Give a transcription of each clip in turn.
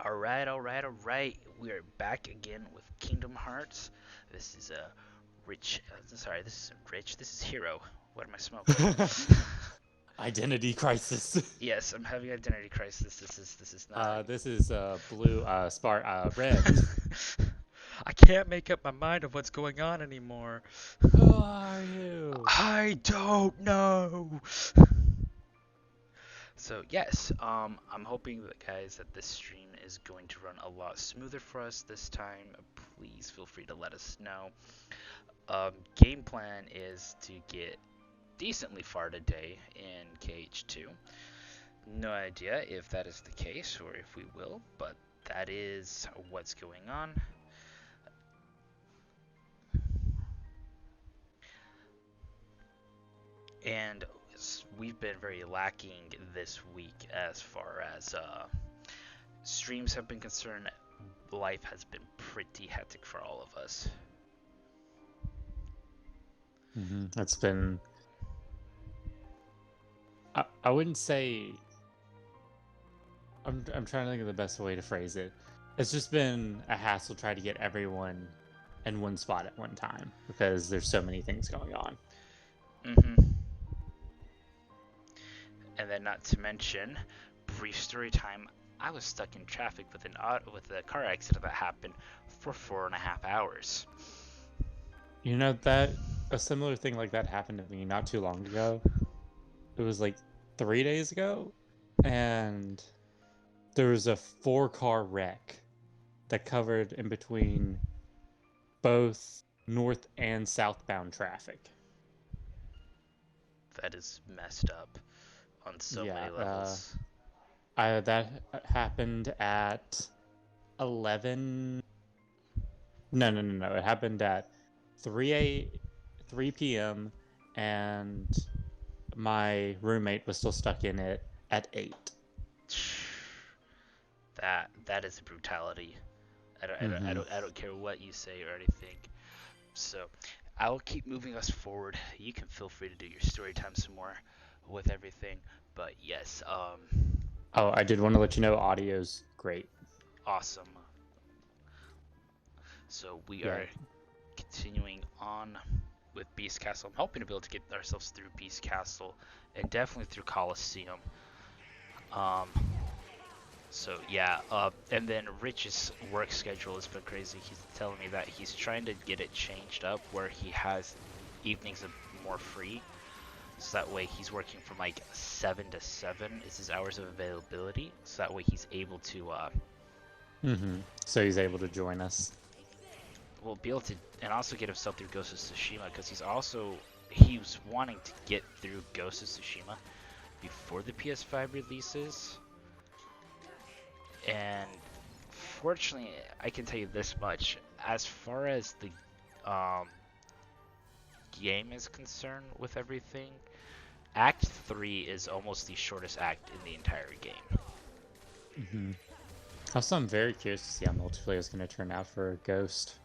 All right. We are back again with Kingdom Hearts. This is Rich. Sorry, this isn't Rich. This is Hero. What am I smoking? Identity crisis. Yes, I'm having identity crisis. This is not. This is blue, red. I can't make up my mind of what's going on anymore. Who are you? I don't know. So yes, I'm hoping that guys that this stream is going to run a lot smoother for us this time. Please feel free to let us know. Game plan is to get decently far today in KH2. No idea if that is the case or if we will, but that is what's going on. And we've been very lacking this week as far as streams have been concerned. Life has been pretty hectic for all of us. It's been. I wouldn't say. I'm trying to think of the best way to phrase it. It's just been a hassle trying to get everyone in one spot at one time because there's so many things going on. Mm-hmm. And then, not to mention, brief story time. I was stuck in traffic with a car accident that happened for 4.5 hours. You know that a similar thing like that happened to me not too long ago. It was like 3 days ago, and there was a 4-car wreck that covered in between both north and southbound traffic. That is messed up on so Yeah, many levels. that happened at 11. No. It happened at 3 p.m. and my roommate was still stuck in it at 8. That is brutality. Mm-hmm. I don't care what you say or anything. So I'll keep moving us forward. You can feel free to do your story time some more with everything. But yes, Oh, I did want to let you know audio's great. awesome. So we Yeah. are continuing on with Beast Castle. I'm hoping to be able to get ourselves through Beast Castle and definitely through Colosseum. Um, so yeah, and then Rich's work schedule has been crazy. He's telling me that he's trying to get it changed up where he has evenings more free. So that way he's working from like 7 to 7 is his hours of availability. So that way he's able to So he's able to join us. will be able to and also get himself through Ghost of Tsushima because he was wanting to get through Ghost of Tsushima before the PS5 releases. And fortunately, I can tell you this much: as far as the game is concerned, with everything, Act 3 is almost the shortest act in the entire game. Also, I'm very curious to see how multiplayer is going to turn out for Ghost.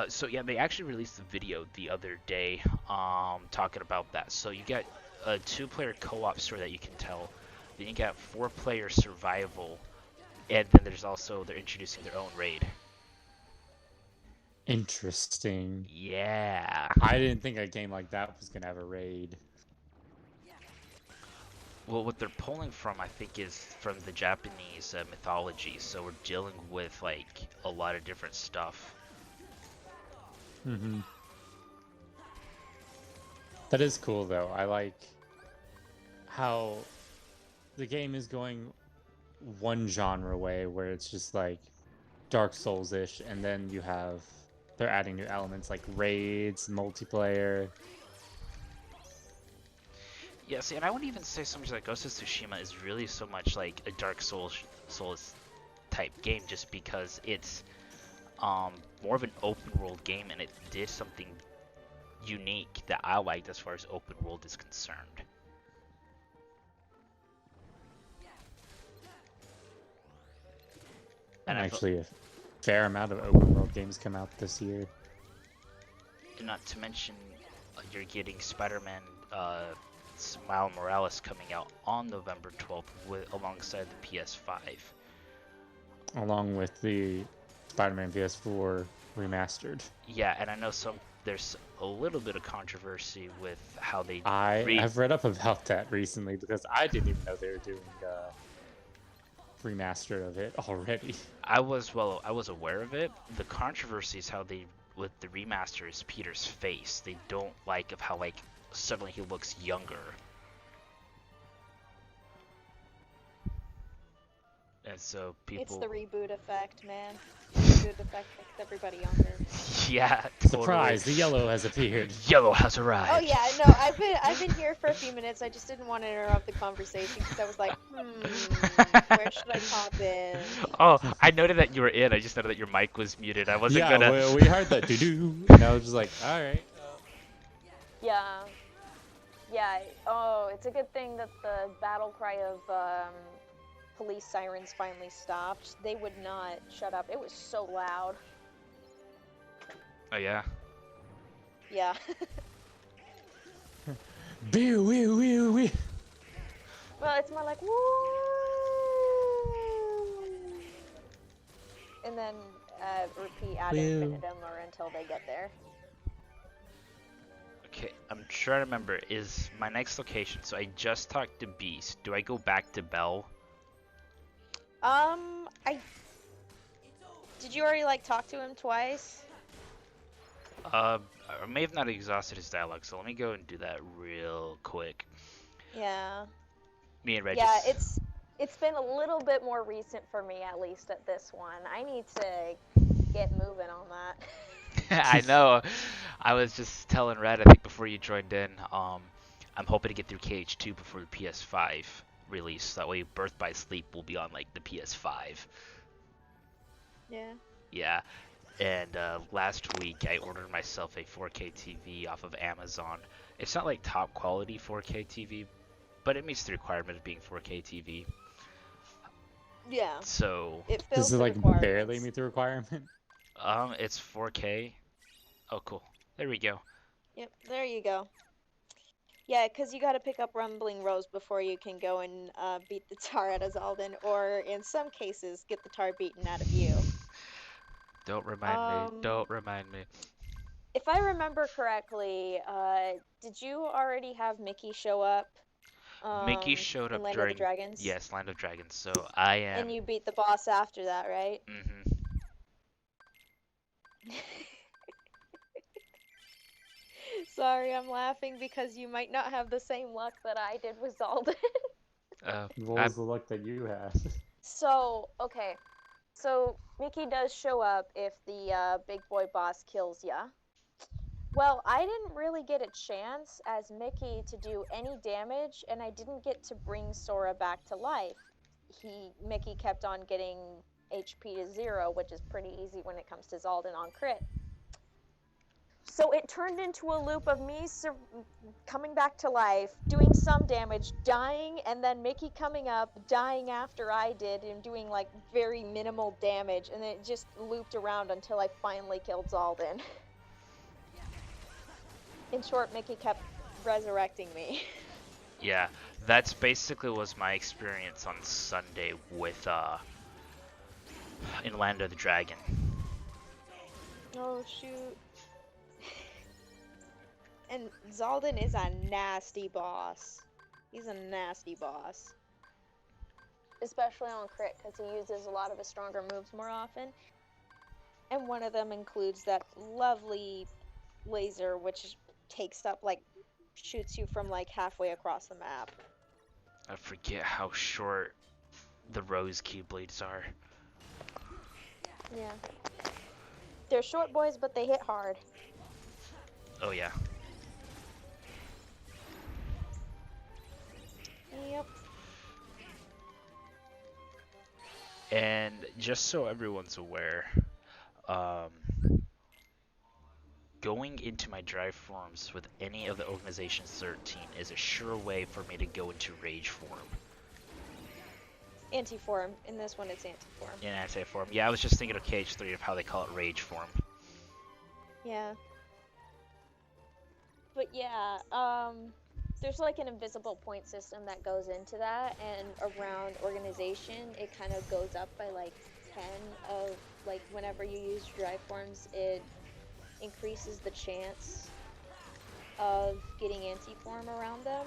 So yeah, they actually released a video the other day, talking about that. So you get a 2-player co-op story that you can tell. Then you got 4-player survival, and then there's also they're introducing their own raid. Interesting. Yeah. I didn't think a game like that was going to have a raid. Well, what they're pulling from, I think, is from the Japanese mythology. So we're dealing with like a lot of different stuff. That is cool, though. I like how the game is going one genre way, where it's just like Dark Souls-ish, and then they're adding new elements like raids, multiplayer. Yeah, see, and I wouldn't even say so much that Ghost of Tsushima is really so much like a Dark Souls type game, just because it's more of an open world game, and it did something unique that I liked as far as open world is concerned. And I felt, Actually, a fair amount of open world games come out this year. not to mention, you're getting Spider-Man Miles Morales coming out on November 12th alongside the PS5. along with the Spider-Man PS4 remastered. Yeah, and I know there's a little bit of controversy with how they I've read up about that recently because I didn't even know they were doing remastered of it already. I was aware of it. The controversy is how they with the remaster is Peter's face. They don't like of how like suddenly he looks younger. And so people. It's the reboot effect, man. The reboot effect makes everybody younger. Yeah, totally. Surprise! The yellow has appeared. Yellow has arrived. Oh yeah, no, I've been here for a few minutes. I just didn't want to interrupt the conversation because I was like, where should I pop in? Oh, I noted that you were in. I just noted that your mic was muted. I wasn't gonna. Yeah, we heard that doo-doo, and I was just like, all right. Yeah. Yeah. Oh, it's a good thing that the battle cry of police sirens finally stopped. They would not shut up. It was so loud. Oh yeah. Yeah. Wee wee wee wee. Well, it's more like woo. And then repeat ad infinitum or until they get there. Okay, I'm trying to remember. Is my next location? So I just talked to Beast. Do I go back to Bell? Did you already like talk to him twice? I may have not exhausted his dialogue, so let me go and do that real quick. Yeah. Me and Regis. Yeah, it's been a little bit more recent for me, at least at this one. I need to get moving on that. I know. I was just telling Red, I think before you joined in, I'm hoping to get through KH2 before the PS5 release. That way Birth by Sleep will be on like the PS5. Yeah. Yeah. And last week I ordered myself a 4K TV off of Amazon. It's not like top quality 4K TV, but it meets the requirement of being 4K TV. Yeah. So does it like barely meet the requirement? It's 4K. Oh, cool. There we go. Yep, there you go. Yeah, because you got to pick up Rumbling Rose before you can go and beat the tar out of Zaldin, or in some cases, get the tar beaten out of you. Don't remind me. Don't remind me. If I remember correctly, did you already have Mickey show up? Mickey showed up in Land during of the Dragons? Yes, Land of Dragons. So I am. And you beat the boss after that, right? Mm-hmm. Sorry, I'm laughing because you might not have the same luck that I did with Zaldin. What was the luck that you had? So, okay. So, Mickey does show up if the big boy boss kills ya. Well, I didn't really get a chance as Mickey to do any damage, and I didn't get to bring Sora back to life. Mickey kept on getting HP to 0, which is pretty easy when it comes to Zaldin on crit. So it turned into a loop of me coming back to life, doing some damage, dying, and then Mickey coming up, dying after I did, and doing like very minimal damage, and then it just looped around until I finally killed Zaldin. In short, Mickey kept resurrecting me. Yeah, that's basically was my experience on Sunday with in Land of the Dragon. Oh shoot. And Zaldin is a nasty boss. He's a nasty boss. Especially on crit, because he uses a lot of his stronger moves more often. And one of them includes that lovely laser, which takes up, like, shoots you from, like, halfway across the map. I forget how short the rose keyblades are. Yeah. They're short boys, but they hit hard. Oh, yeah. Yep. And just so everyone's aware, going into my drive forms with any of the Organization 13 is a sure way for me to go into Rage form. Anti-form. In this one, it's anti-form. In anti-form. Yeah, I was just thinking of KH3 of how they call it Rage form. Yeah. But yeah, there's like an invisible point system that goes into that, and around Organization, it kind of goes up by like 10 of like whenever you use drive forms, it increases the chance of getting anti-form around them.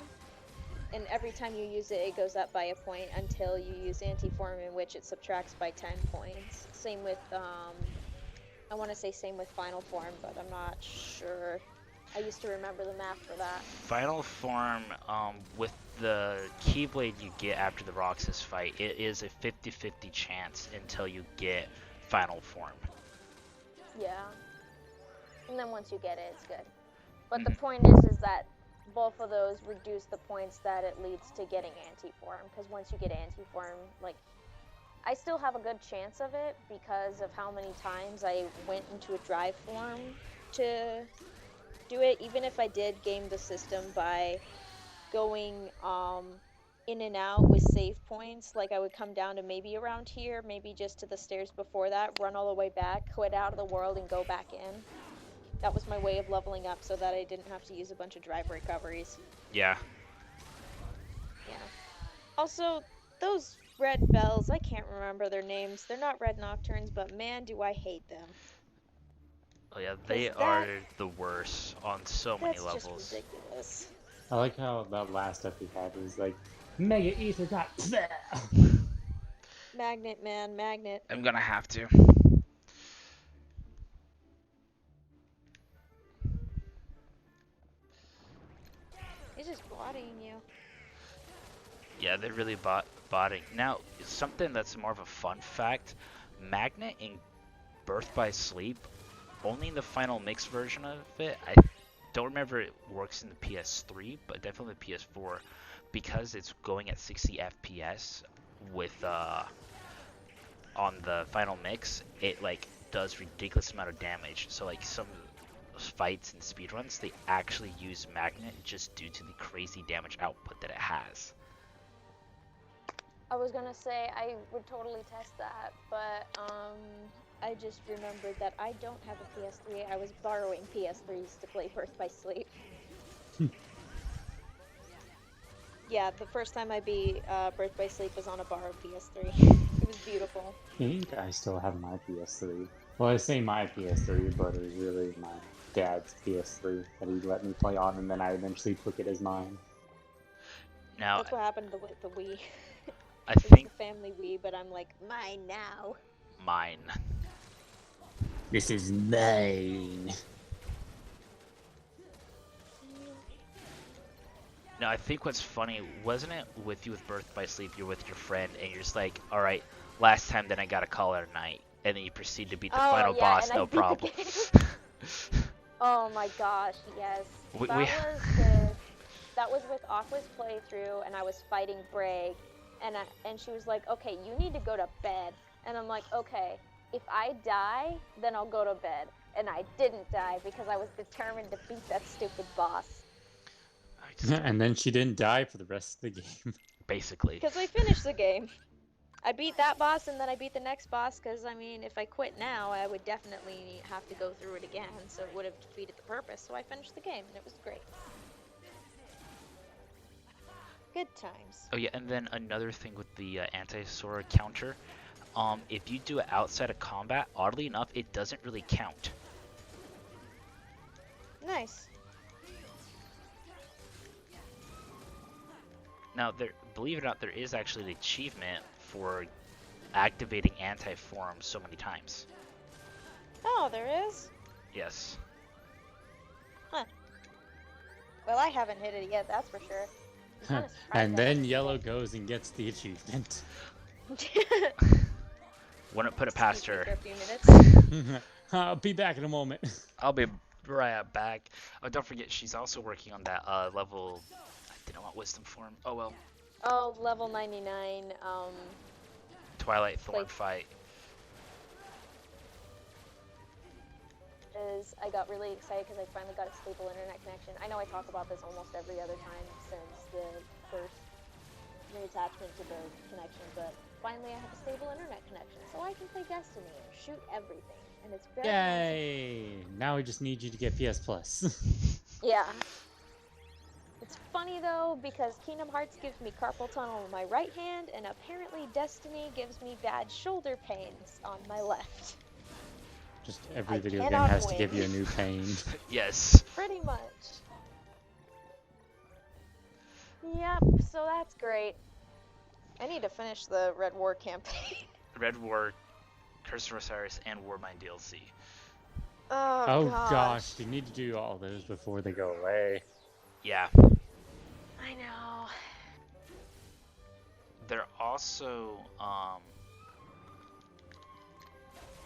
And every time you use it, it goes up by a point until you use anti-form, in which it subtracts by 10 points. Same with, I want to say same with final form, but I'm not sure. I used to remember the math for that. Final form, with the Keyblade you get after the Roxas fight, it is a 50-50 chance until you get final form. Yeah. And then once you get it, it's good. But Mm-hmm. the point is that both of those reduce the points that it leads to getting anti-form, because once you get anti-form, like, I still have a good chance of it because of how many times I went into a drive form to do it. Even if I did game the system by going in and out with save points, like I would come down to maybe around here, maybe just to the stairs before that, run all the way back, quit out of the world, and go back in. That was my way of leveling up so that I didn't have to use a bunch of drive recoveries. Yeah. Yeah. Also, those red bells, I can't remember their names. They're not red nocturnes, but man, do I hate them. Oh yeah, they are the worst on so many levels. That's just ridiculous. I like how that last stuff we had was like, Mega Ether got. Magnet, man, magnet. I'm gonna have to. He's just bodying you. Yeah, they're really botting. Now, something that's more of a fun fact, Magnet in Birth by Sleep, only in the final mix version of it, I don't remember it works in the PS3, but definitely the PS4, because it's going at 60 FPS with on the final mix, it like does ridiculous amount of damage. So like some fights and speedruns, they actually use Magnet just due to the crazy damage output that it has. I was gonna say I would totally test that, but I just remembered that I don't have a PS3. I was borrowing PS3s to play Birth by Sleep. Yeah, the first time I beat Birth by Sleep was on a borrowed PS3. It was beautiful. I think I still have my PS3. Well, I say my PS3, but it was really my dad's PS3 that he let me play on, and then I eventually took it as mine. Now, That's what happened with the Wii. I It's think the family Wii, but I'm like, mine now. mine. This is mine. Now, I think what's funny, wasn't it with you with Birth by Sleep, you're with your friend, and you're just like, alright, last time then I got a call at night, and then you proceed to beat the final boss, no problem. Oh my gosh, yes. That was with Aqua's playthrough, and I was fighting Bray, and she was like, okay, you need to go to bed. And I'm like, okay, if I die, then I'll go to bed. And I didn't die because I was determined to beat that stupid boss. And then she didn't die for the rest of the game. Basically. Because I finished the game. I beat that boss, and then I beat the next boss, because, I mean, if I quit now, I would definitely have to go through it again, so it would have defeated the purpose. So I finished the game, and it was great. Good times. Oh yeah, and then another thing with the anti-Sora counter, if you do it outside of combat, oddly enough, it doesn't really count. Nice. Now, believe it or not, there is actually an achievement for activating anti-form so many times. Oh, there is? Yes. Huh. Well, I haven't hit it yet, that's for sure. And then Yellow goes and gets the achievement. Wouldn't put it past her. For a few minutes. I'll be back in a moment. I'll be right back. Oh, don't forget, she's also working on that level. I didn't want wisdom form. Oh well. Oh, level 99. Twilight Thorn fight. I got really excited because I finally got a stable internet connection. I know I talk about this almost every other time since the first reattachment to the connection, but finally I have a stable internet connection, so I can play Destiny and shoot everything, and it's very Yay! Now we just need you to get PS Plus. Yeah. It's funny though because Kingdom Hearts gives me carpal tunnel on my right hand, and apparently Destiny gives me bad shoulder pains on my left. Just every I video game cannot has to give win. you a new pain. Yes. Pretty much. Yep, so that's great. I need to finish the Red War campaign. Red War, Curse of Osiris, and Warmind DLC. Oh, Gosh, you need to do all those before they go away. Yeah. I know. They're also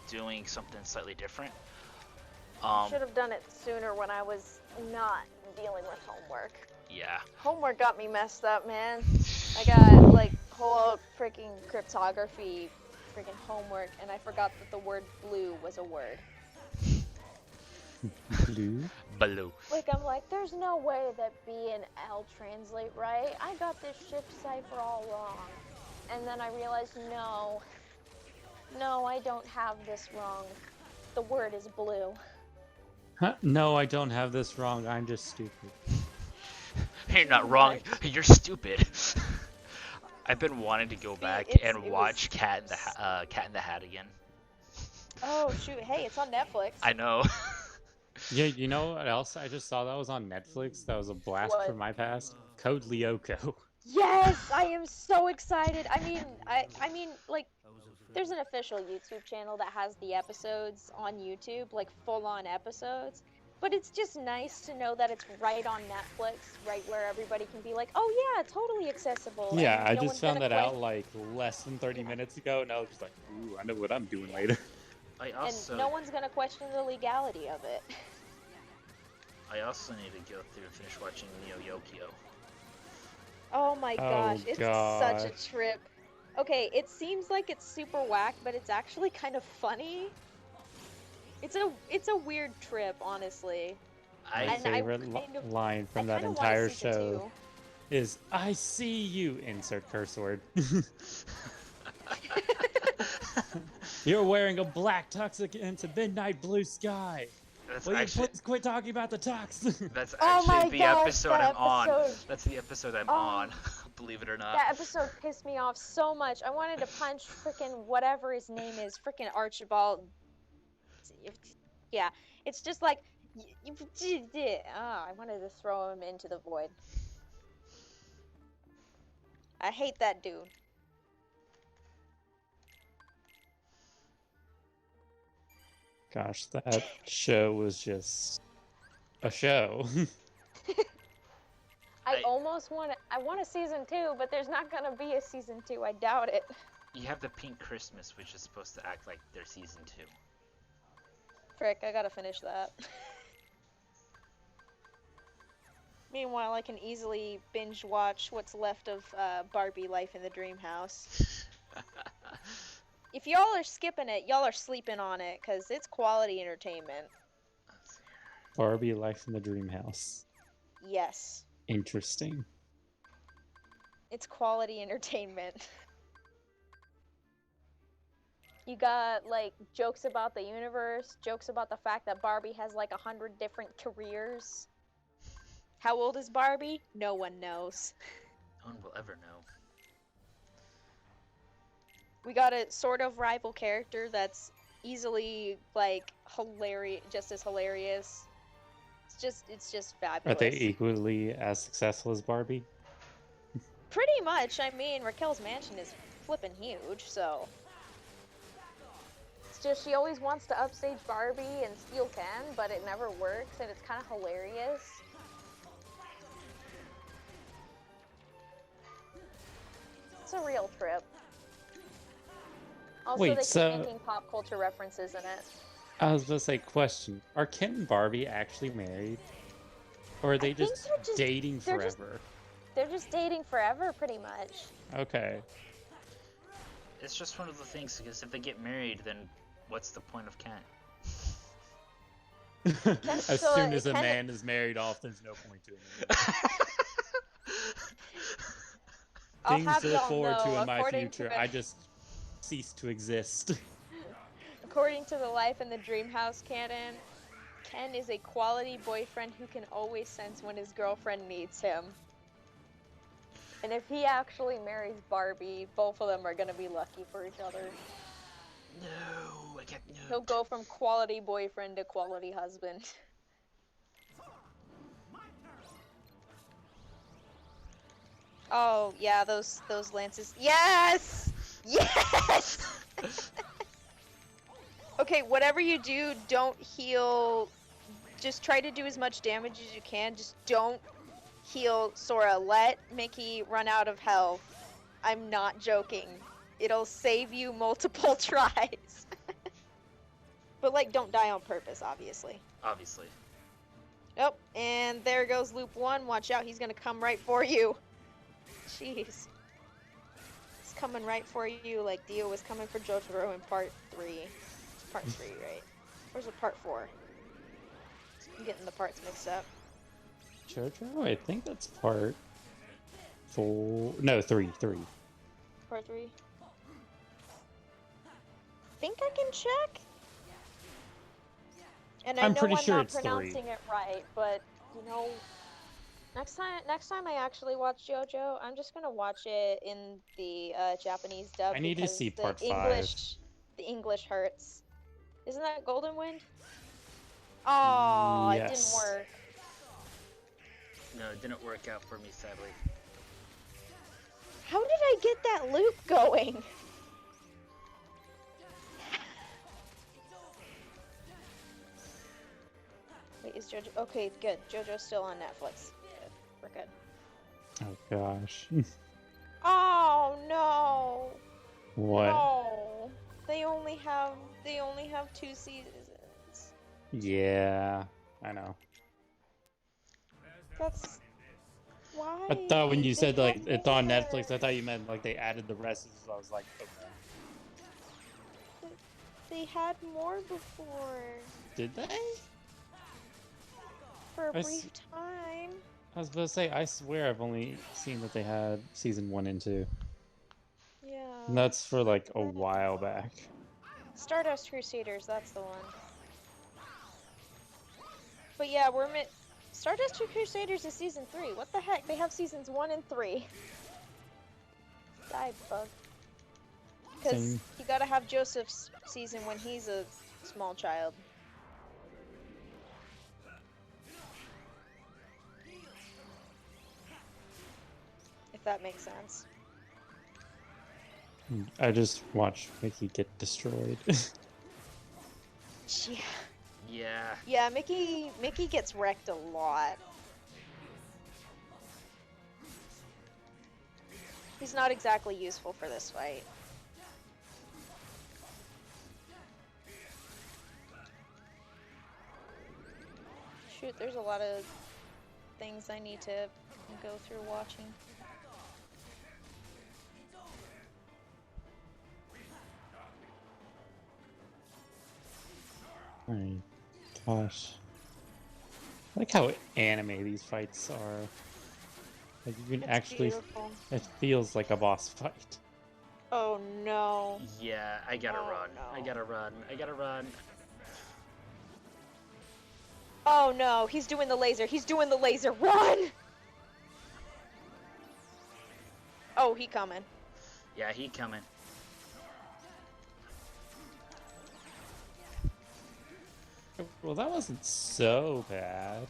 doing something slightly different. Should have done it sooner when I was not dealing with homework. Yeah. Homework got me messed up, man. I got like whole freaking cryptography freaking homework, and I forgot that the word blue was a word. Blue? Baloo. Like, I'm like, there's no way that B and L translate right. I got this shift cipher all wrong. And then I realized, no, I don't have this wrong. The word is blue. Huh? No, I don't have this wrong. I'm just stupid. You're not wrong. You're stupid. I've been wanting to go back and it watch was- Cat in the Hat again. Oh, shoot. Hey, it's on Netflix. I know. Yeah, you know what else I just saw that was on Netflix? That was a blast What? from my past. Code Lyoko. Yes, I am so excited. I mean, like, there's an official YouTube channel that has the episodes on YouTube, like full-on episodes. But it's just nice to know that it's right on Netflix, right where everybody can be like, oh yeah, totally accessible. Yeah, and I no just one's found gonna that out question- like less than 30 minutes ago, and I was just like, ooh, I know what I'm doing later. I also And no one's gonna question the legality of it. I also need to go through and finish watching Neo Yokio. Oh my gosh, it's such gosh. a trip. Okay, it seems like it's super whack, but it's actually kind of funny. It's a weird trip, honestly. My And I favorite kind of- line from I that kinda want entire season show is, I see you, insert curse word. You're wearing a black tux against a midnight blue sky. That's Will you actually please quit talking about the tux? that's Oh my actually the gosh, episode that I'm on. episode. That's the episode I'm Oh. on. Believe it or not. That episode pissed me off so much. I wanted to punch freaking whatever his name is, freaking Archibald. Yeah, it's just like, I wanted to throw him into the void. I hate that dude. Gosh, that show was just a show. I almost want a season 2, but there's not gonna be a season 2. I doubt it. You have the Pink Christmas, which is supposed to act like their season 2. Frick, I gotta finish that. Meanwhile, I can easily binge watch what's left of Barbie Life in the Dream House. If y'all are skipping it, y'all are sleeping on it, because it's quality entertainment. Let's see. Barbie Life in the Dream House. Yes, Interesting. it's quality entertainment. You got, like, jokes about the universe, jokes about the fact that Barbie has, like, 100 different careers. How old is Barbie? No one knows. No one will ever know. We got a sort of rival character that's easily, like, hilarious, just as hilarious. It's just Are fabulous. they equally as successful as Barbie? Pretty much. I mean, Raquel's mansion is flippin' huge, so. It's just she always wants to upstage Barbie and steal Ken, but it never works, and it's kind of hilarious. It's a real trip. Also, Wait, they keep so- making pop culture references in it. I was gonna say, question: are Ken and Barbie actually married, or are they think just they're just- dating they're just- forever? They're just dating forever, pretty much. Okay. It's just one of the things, because if they get married, then what's the point of Kent? As so soon as a Ken- man is married off, there's no point to him. I'll Things have to look y'all forward to know, in my according to future. the- I just cease to exist. According to the Life in the Dream House canon, Ken is a quality boyfriend who can always sense when his girlfriend needs him. And if he actually marries Barbie, both of them are gonna be lucky for each other. No, I get no. He'll go from quality boyfriend to quality husband. Oh yeah, those lances. Yes! Yes! Okay, whatever you do, don't heal. Just try to do as much damage as you can. Just don't heal Sora. Let Mickey run out of health. I'm not joking. It'll save you multiple tries. But like, don't die on purpose, obviously. Obviously. Oh, and there goes Loop 1. Watch out, he's gonna come right for you. Jeez. He's coming right for you like Dio was coming for Jotaro in part 3. It's part 3, right? Where's the part 4? I'm getting the parts mixed up. Jojo? I think that's part 4. No, 3. Part 3? Think I can check? And I I'm know pretty I'm sure not it's 3. pronouncing it right, but you know, next time I actually watch JoJo, I'm just gonna watch it in the Japanese dub I need to because see the part 5. English hurts. Isn't that Golden Wind? Oh, it didn't Yes. work. No, it didn't work out for me, sadly. How did I get that loop going? Wait, is JoJo? Okay, good. JoJo's still on Netflix. Good. We're good. Oh gosh. Oh no! What? No! They only have 2 seasons. Yeah, I know. That's why. I thought when you They said like had it's on more. Netflix, I thought you meant like they added the rest. So I was like, okay. They had more before Did they? for a I brief time. I was about to say, I swear I've only seen that they had season 1 and 2. Yeah. And that's for like a while back. Stardust Crusaders, that's the one. But yeah, Stardust Crusaders is season 3. What the heck? They have seasons 1 and 3. Die, bug. Because Same. you gotta have Joseph's season when he's a small child. If that makes sense. I just watched Mickey get destroyed. Yeah. Yeah. Yeah, Mickey gets wrecked a lot. He's not exactly useful for this fight. Shoot, there's a lot of things I need to go through watching. My gosh. I like how anime these fights are. Like you can It's actually, beautiful. it feels like a boss fight. Oh no. Yeah, I gotta Oh, run. no. I gotta run. I gotta run. Oh no, he's doing the laser. He's doing the laser. Run! Oh, he coming. Yeah, he coming. Well, that wasn't so bad.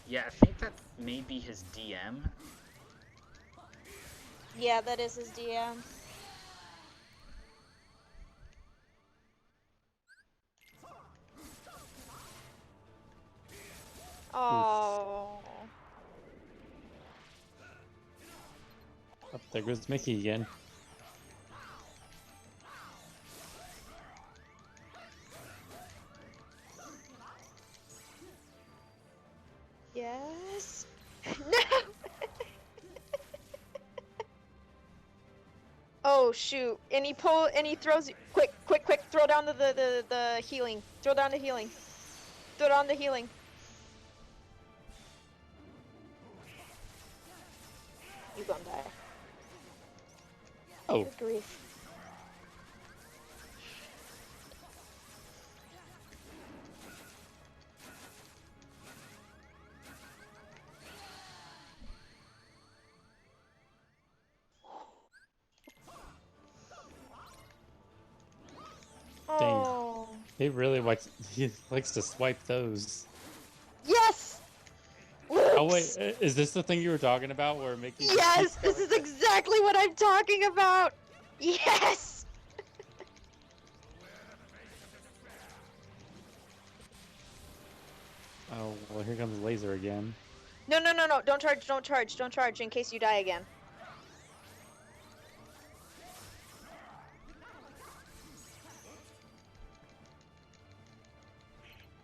Yeah, I think that may be his DM. Yeah, that is his DM. Oh. Oh, there goes Mickey again. Yes. No. Oh shoot! And he throws. Quick! Throw down the healing. Throw down the healing. Throw down the healing. You gonna die. Oh, Good grief. He likes to swipe those. Yes! Oh wait, Loops! is this the thing you were talking about where Mickey? just Yes! keeps This going is exactly what I'm talking about! Yes! Oh well, here comes Laser again. No, no, no, no. Don't charge, don't charge, don't charge in case you die again.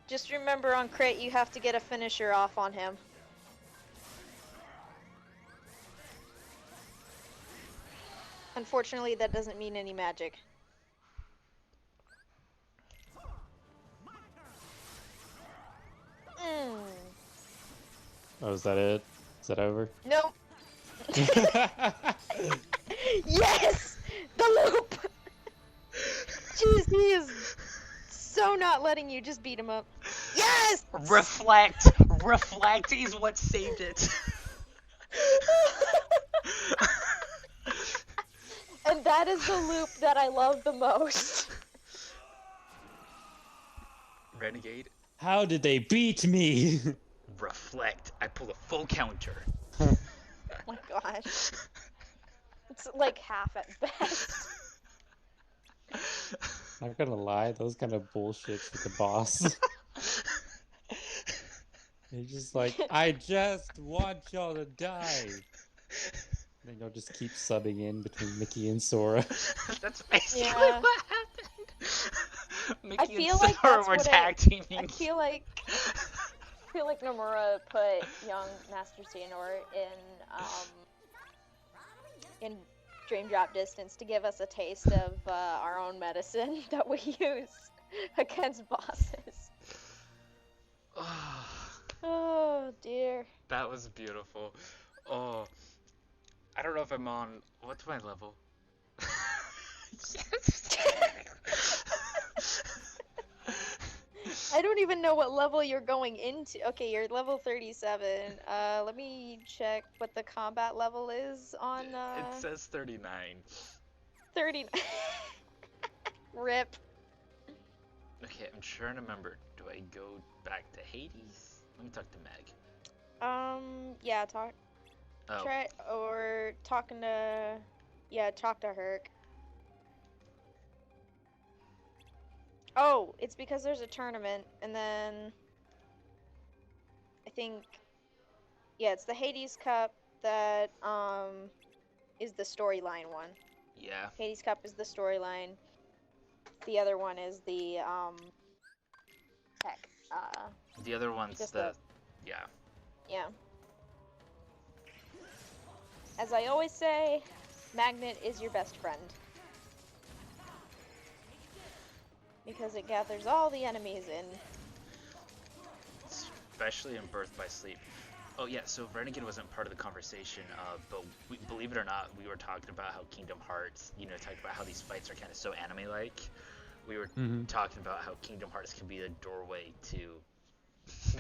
Just remember on crit you have to get a finisher off on him. Unfortunately, that doesn't mean any magic. Mm. Oh, is that it? Is that over? Nope. Yes! The loop! Jeez, he is so not letting you just beat him up. Yes! Reflect! Reflect is what saved it. And that is the loop that I love the most. Renegade, How did they beat me? reflect. I pulled a full counter. Oh my gosh. It's like half at best. Not gonna lie, those kind of bullshits with the boss. He's just like, I just want y'all to die. Then you'll just keep subbing in between Mickey and Sora. That's basically Yeah. what happened. Mickey feel and like Sora that's were what tag teaming. I feel like Nomura put young Master Xehanort in Dream Drop Distance to give us a taste of our own medicine that we use against bosses. Oh dear. That was beautiful. Oh, I don't know if I'm on. What's my level? Yes. I don't even know what level you're going into. Okay, you're level 37. Let me check what the combat level is on. It says 39. 39. Rip. Okay, I'm trying to remember. Do I go back to Hades? Let me talk to Meg. Yeah, talk. Oh, Try or talking to. Yeah, talk to Herc. Oh, it's because there's a tournament, and then I think, yeah, it's the Hades Cup that is the storyline one. yeah. Hades Cup is the storyline. The other one is the heck, The other one's just the. Yeah. yeah. As I always say, Magnet is your best friend. Because it gathers all the enemies in. Especially in Birth by Sleep. Oh yeah, so Renegade wasn't part of the conversation, but believe it or not, we were talking about how Kingdom Hearts, talked about how these fights are kind of so anime-like. We were talking about how Kingdom Hearts can be a doorway to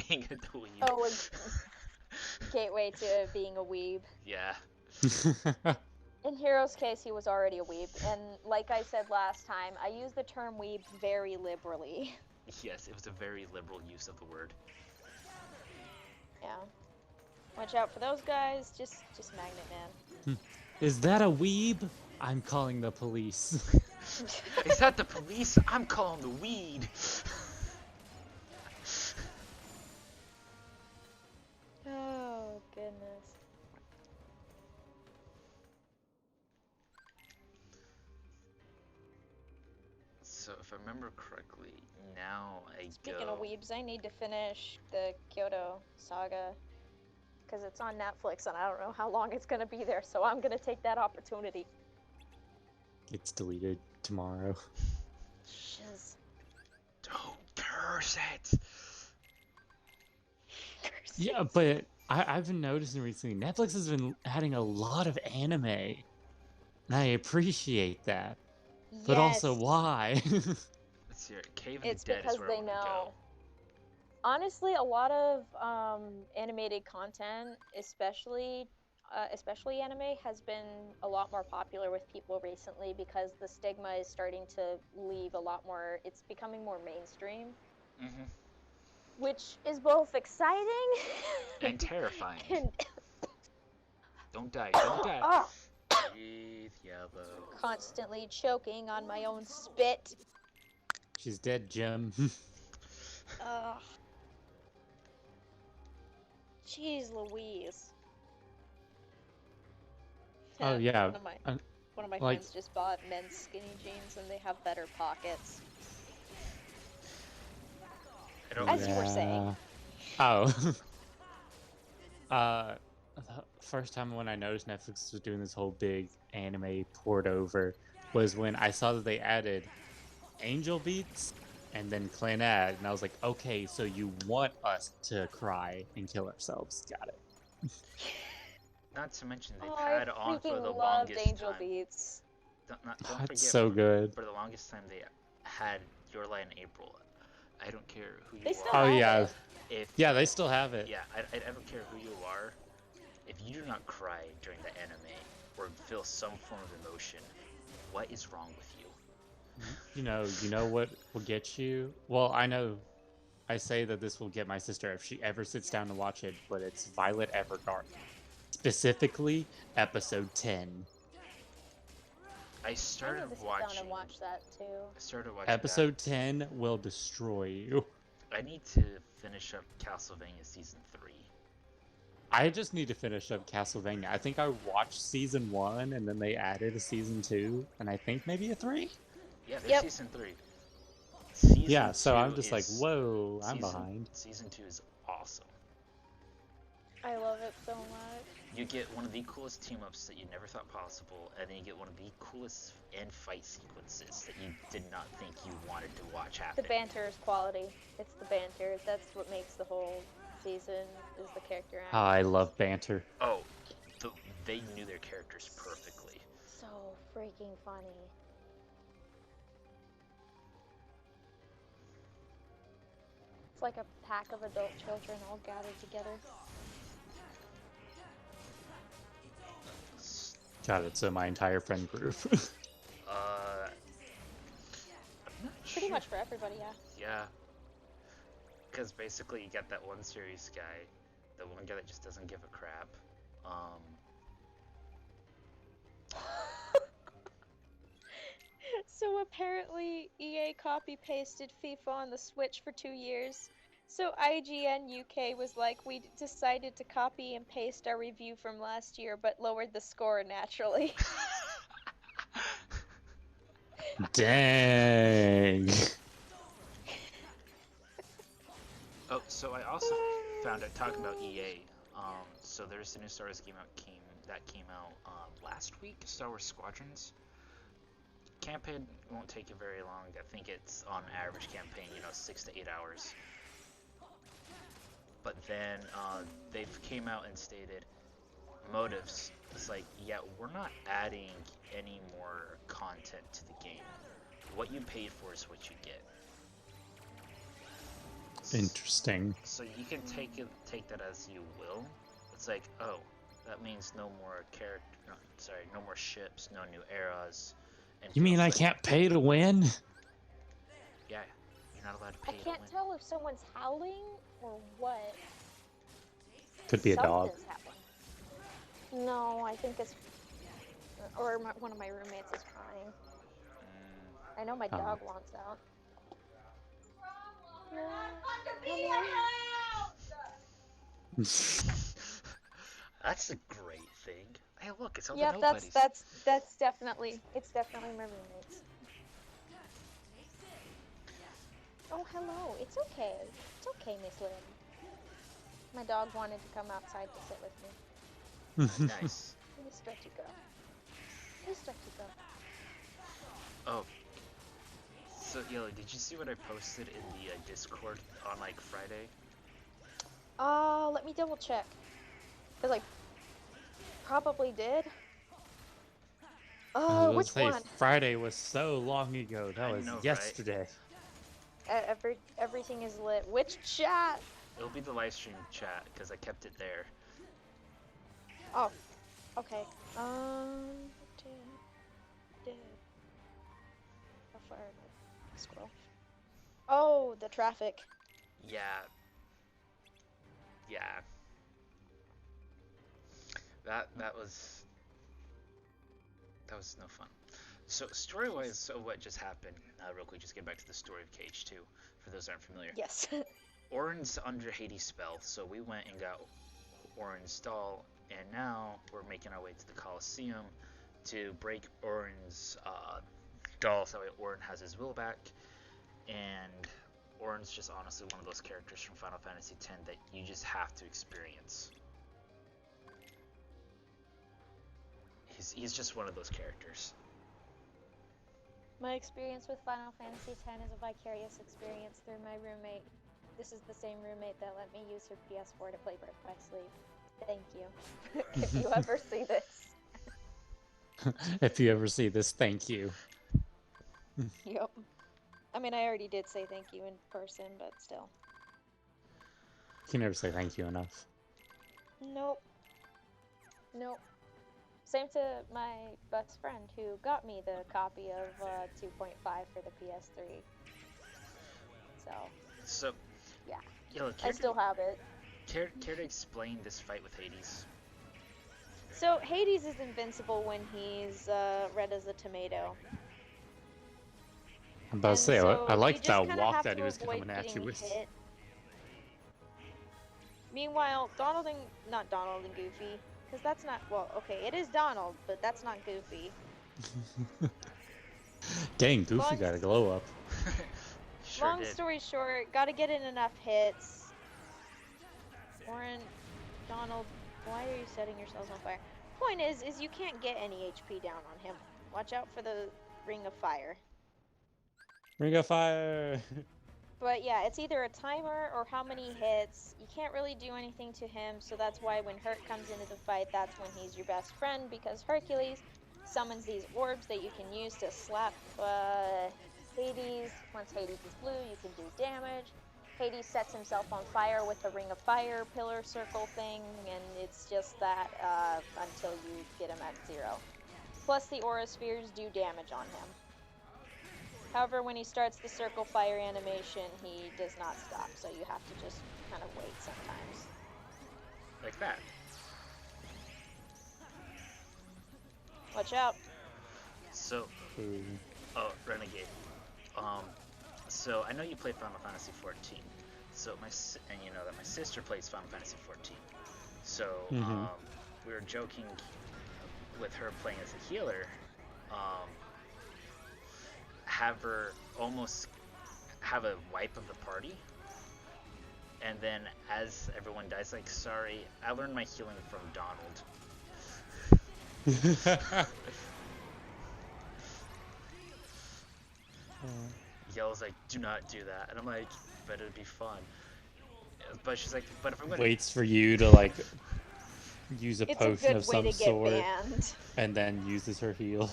being a dweeb. Oh, a gateway to being a weeb. Yeah. In Hero's case, he was already a weeb, and like I said last time, I use the term weeb very liberally. Yes, it was a very liberal use of the word. Yeah. Watch out for those guys, just Magnet Man. Is that a weeb? I'm calling the police. Is that the police? I'm calling the weed. Oh, goodness. So if I remember correctly, now I Speaking go... of weebs, I need to finish the Kyoto Saga. Because it's on Netflix and I don't know how long it's going to be there, so I'm going to take that opportunity. It's deleted tomorrow. Shiz. Don't curse it! Yeah, but I've been noticing recently, Netflix has been adding a lot of anime. And I appreciate that. But also, Yes. why? Let's hear it. Cave of It's the Dead because is where they I want to know. go. Honestly, a lot of animated content, especially especially anime, has been a lot more popular with people recently because the stigma is starting to leave a lot more. It's becoming more mainstream, Mm-hmm. which is both exciting And terrifying. and Don't die. Don't die. oh, Breathe, yellow. constantly choking on my own spit. She's dead, Jim. Ugh. Jeez Louise. Oh, yeah, One of my uh, one of my like- friends just bought men's skinny jeans and they have better pockets. I don't. As you were saying. Oh. The first time when I noticed Netflix was doing this whole big anime port over was when I saw that they added Angel Beats and then Clannad, and I was like, okay, so you want us to cry and kill ourselves. Got it. Not to mention they've Oh, had I on for freaking the loved longest Angel time. Beats. Don't Oh, forget. it's so good. For the longest time, they had Your Lie in April. I don't care who you They still are. Oh, have yeah. it. If Yeah, they still have it. yeah, I don't care who you are. If you do not cry during the anime or feel some form of emotion, what is wrong with you? You know what will get you? Well, I know I say that this will get my sister if she ever sits down to watch it, but it's Violet Evergarden. Specifically, episode 10. I I need started to sit watching. down and watch that too. I started watching Episode 10 will destroy you. that. I need to finish up Castlevania season 3. I just need to finish up Castlevania. I think I watched season 1 and then they added a season 2 and I think maybe a 3. Yeah, there's Yep. season 3. Season Yeah, so 2 I'm just like, is- whoa, I'm season- behind. Season 2 is awesome. I love it so much. You get one of the coolest team ups that you never thought possible, and then you get one of the coolest end fight sequences that you did not think you wanted to watch The happen. banter is quality. It's the banter. That's what makes the whole season is the character Oh, act. I love banter. Oh, they knew their characters perfectly. So freaking funny. It's like a pack of adult children all gathered together. Got it, so my entire friend group. I'm not Pretty sure. much for everybody, yeah. Yeah. Because basically you got that one serious guy, the one guy that just doesn't give a crap. So apparently EA copy pasted FIFA on the Switch for 2 years. So IGN UK was like, we decided to copy and paste our review from last year, but lowered the score naturally. Dang. Oh, so I also found out talking about EA. So there's a new Star Wars game that came out last week, Star Wars Squadrons. Campaign won't take you very long. I think it's on average campaign, 6 to 8 hours. But then they've came out and stated motives. It's like, yeah, we're not adding any more content to the game. What you paid for is what you get. Interesting. So you can take that as you will. It's like, oh, that means no more no more ships, no new eras. And You mean I like, can't pay to win? Yeah, you're not allowed to I pay to can't win. tell if someone's howling or what. Could be a dog. Something's happening. No, I think it's... Or one of my roommates is crying. I know my Oh. dog wants out. That's a great thing. Hey, look, it's all the Yep, nobodies. that's definitely, it's definitely my roommates. Oh, hello. It's okay. It's okay, Miss Lynn. My dog wanted to come outside to sit with me. Nice. Miss Stretchy girl. Miss Stretchy girl. Oh. So, Yellow, did you see what I posted in the Discord on, Friday? Let me double check. Because I probably did. I Oh, was which gonna say, one? Friday was so long ago. That I was know, right? yesterday. Everything is lit. Which chat? It'll be the live stream chat, because I kept it there. Oh, Okay. d- d- How far am I? Scroll. Oh, the traffic. Yeah. Yeah. That was no fun. So story-wise, so what just happened? Real quick, just get back to the story of KH2 for those that aren't familiar. Yes. Orin's under Hades' spell, so we went and got Orin's doll, and now we're making our way to the Colosseum to break Orin's doll, so that way Orin has his will back. And Orin's just honestly one of those characters from Final Fantasy X that you just have to experience. He's just one of those characters. My experience with Final Fantasy X is a vicarious experience through my roommate. This is the same roommate that let me use her PS4 to play Birth by Sleep. Thank you. If you ever see this. If you ever see this, thank you. Yep. I mean, I already did say thank you in person, but still. You can never say thank you enough. Nope. Nope. Same to my best friend who got me the copy of 2.5 for the PS3. So, yeah. I still have it. Care to explain this fight with Hades? So Hades is invincible when he's red as a tomato. I'm about to say, so I like that kinda walk have that to he was avoid coming at you getting with. hit. Meanwhile, not Donald and Goofy, because that's not, well, okay, it is Donald, but that's not Goofy. Dang, Goofy got a glow up. Sure Long did. story short, gotta get in enough hits. Orin, Donald, why are you setting yourselves on fire? Point is you can't get any HP down on him. Watch out for the Ring of Fire. Ring of Fire! But yeah, it's either a timer or how many hits. You can't really do anything to him, so that's why when Hurt comes into the fight, that's when he's your best friend, because Hercules summons these orbs that you can use to slap Hades. Once Hades is blue, you can do damage. Hades sets himself on fire with the Ring of Fire pillar circle thing, and it's just that until you get him at 0. Plus the Aura Spheres do damage on him. However, when he starts the circle fire animation, he does not stop, so you have to just kind of wait sometimes. Like that. Watch out. So, Renegade. So I know you play Final Fantasy 14. So and you know that my sister plays Final Fantasy 14. So we were joking with her playing as a healer. Have her almost have a wipe of the party, and then as everyone dies, like, sorry, I learned my healing from Donald. Yells like, do not do that, and I'm like, but it'd be fun. But she's like, but if I'm gonna... Waits for you to like use a potion of some sort, and then uses her heal.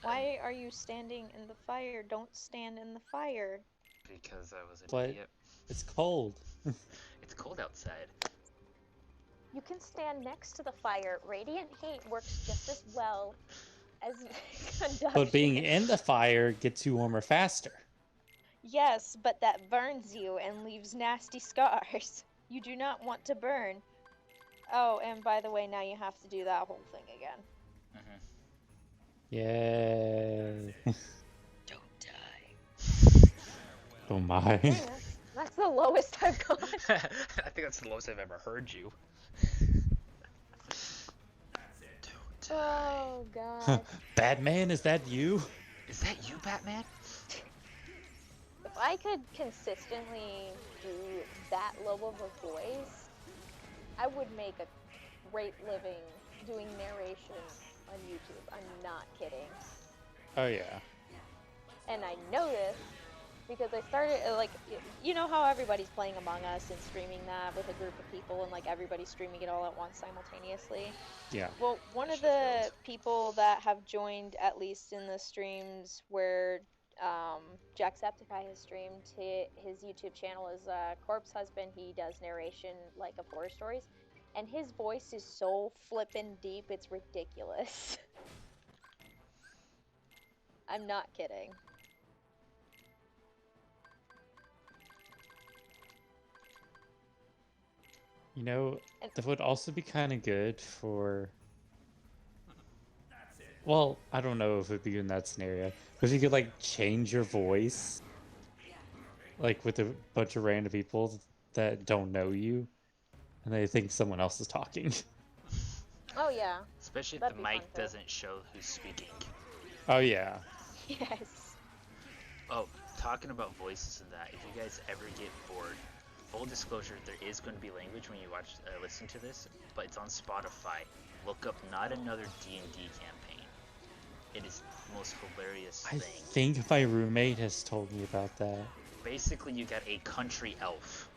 Why are you standing in the fire? Don't stand in the fire. Because I was an idiot. It's cold. It's cold outside. You can stand next to the fire. Radiant heat works just as well as conduction. But being in the fire gets you warmer faster. Yes, but that burns you and leaves nasty scars. You do not want to burn. Oh, and by the way, now you have to do that whole thing again. Yay. Don't die. Oh my. Yeah, that's the lowest I've gone. I think that's the lowest I've ever heard you. Don't die. Oh god. Batman, is that you? Is that you, Batman? If I could consistently do that low of a voice, I would make a great living doing narration on YouTube. I'm not kidding. Oh yeah. And I know this because I started, like, you know how everybody's playing Among Us and streaming that with a group of people and like everybody's streaming it all at once simultaneously? Yeah. Well, one of the people that have joined, at least in the streams where Jacksepticeye has streamed, his YouTube channel is Corpse Husband. He does narration like of horror stories. and his voice is so flippin' deep, it's ridiculous. I'm not kidding. You know, And- that would also be kind of good for. Well, I don't know if it'd be in that scenario, but if you could like change your voice, like with a bunch of random people that don't know you, and they think someone else is talking. Oh yeah. Especially if That'd the be fun, mic too. doesn't show who's speaking. Oh yeah. Yes. Oh, talking about voices and that, if you guys ever get bored, full disclosure, there is going to be language when you listen to this, but it's on Spotify. Look up Not Another D&D Campaign. It is the most hilarious I thing. think my roommate has told me about that. Basically, you got a country elf.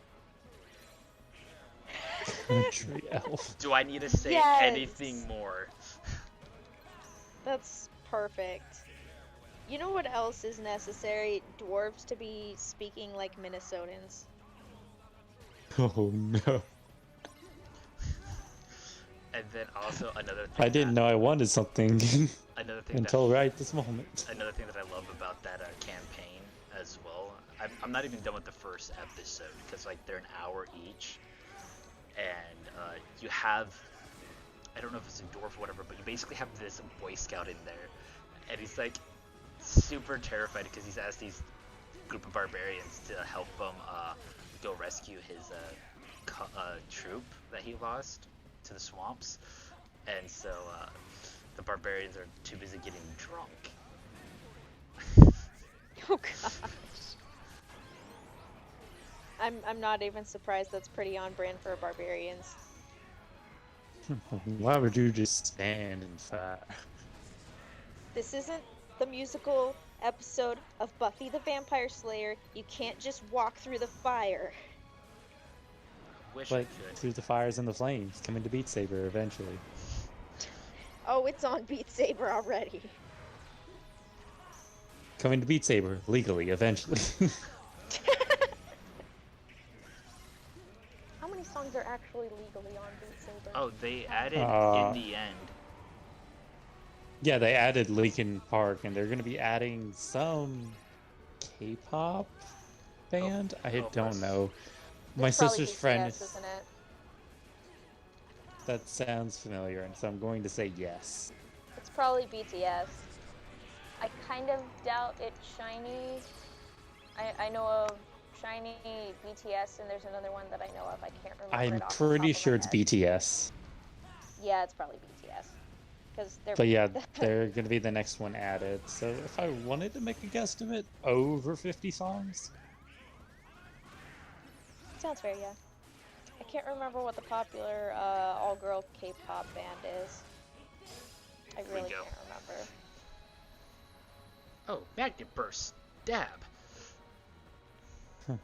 Country elf. Do I need to say Yes. anything more? That's perfect. You know what else is necessary? Dwarves to be speaking like Minnesotans. Oh no. And then also another thing I didn't know I wanted something Another thing until that right this moment. another thing that I love about that campaign as well. I'm not even done with the first episode because like they're an hour each, and you have, I don't know if it's a dwarf or whatever, but you basically have this Boy Scout in there, and he's like super terrified because he's asked these group of barbarians to help him go rescue his troop that he lost to the swamps, and so the barbarians are too busy getting drunk. Oh gosh. I'm not even surprised. That's pretty on brand for barbarians. Why would you just stand and fight? This isn't the musical episode of Buffy the Vampire Slayer. You can't just walk through the fire. Wish I But could. through the fires and the flames, coming to Beat Saber eventually. Oh, it's on Beat Saber already. Coming to Beat Saber legally eventually. How many songs are actually legally on Beat Saber? Oh, they added Uh, in the end. Yeah, they added Linkin Park, and they're gonna be adding some K-pop band. I oh, don't yes. know. My It's probably sister's BTS, friend. isn't it? That sounds familiar, and so I'm going to say yes. It's probably BTS. I kind of doubt it's Shiny. I know of Shiny, BTS, and there's another one that I know of. I can't remember. I'm it off the pretty top of sure my it's head. BTS. Yeah, it's probably BTS. Because they're. But yeah, they're gonna be the next one added. So if I wanted to make a guesstimate, over 50 songs. Sounds fair, yeah. I can't remember what the popular all-girl K-pop band is. I really go. can't remember. Oh, Magnet Burst. Dab.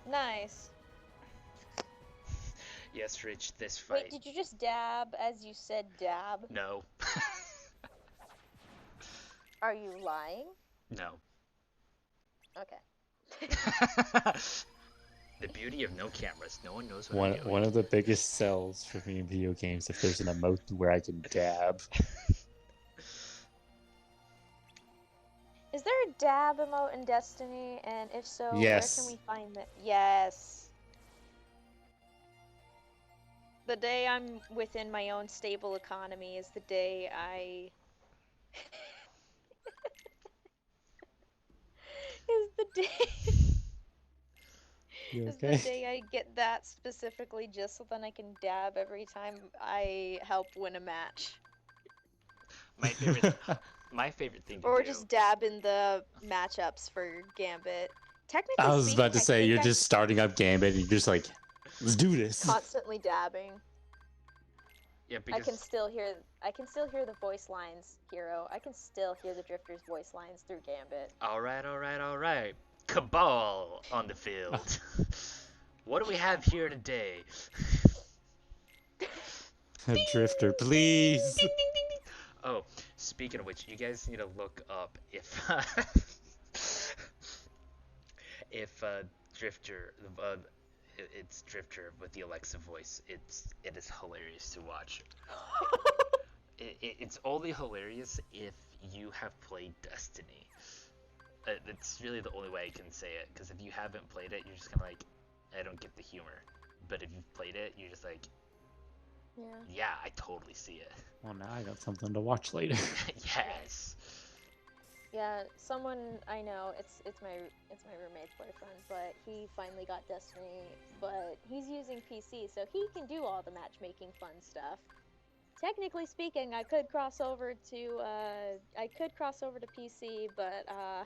Nice. Yes, Rich, this fight. Wait, did you just dab as you said dab? No. Are you lying? No. Okay. The beauty of no cameras. No one knows what I'm doing. One of the biggest sells for me in video games if there's an emote where I can dab. Is there a dab emote in Destiny? And if so, Yes. where can we find that? Yes. The day I'm within my own stable economy is the day I... is the day... You is the okay? day I get that specifically just so then I can dab every time I help win a match. My favorite thing to Or do. just dab in the matchups for Gambit. Technically I was speaking, about to I say, think you're I'm just starting up Gambit and you're just like, let's do this. constantly dabbing. Yeah, I because can still hear the voice lines, Hero. I can still hear the Drifter's voice lines through Gambit. all right. Cabal on the field. What do we have here today? A drifter, please. Ding, ding, ding, ding. Oh, speaking of which, you guys need to look up if if Drifter it's Drifter with the Alexa voice. It is hilarious to watch. It's only hilarious if you have played Destiny. It's really the only way I can say it, because if you haven't played it, you're just kind of like, I don't get the humor. But if you've played it, you're just like, yeah, I totally see it. Well, now I got something to watch later. Yes. Yeah, someone I know, it's my roommate's boyfriend, but he finally got Destiny, but he's using PC, so he can do all the matchmaking fun stuff. Technically speaking, I could cross over to PC, but I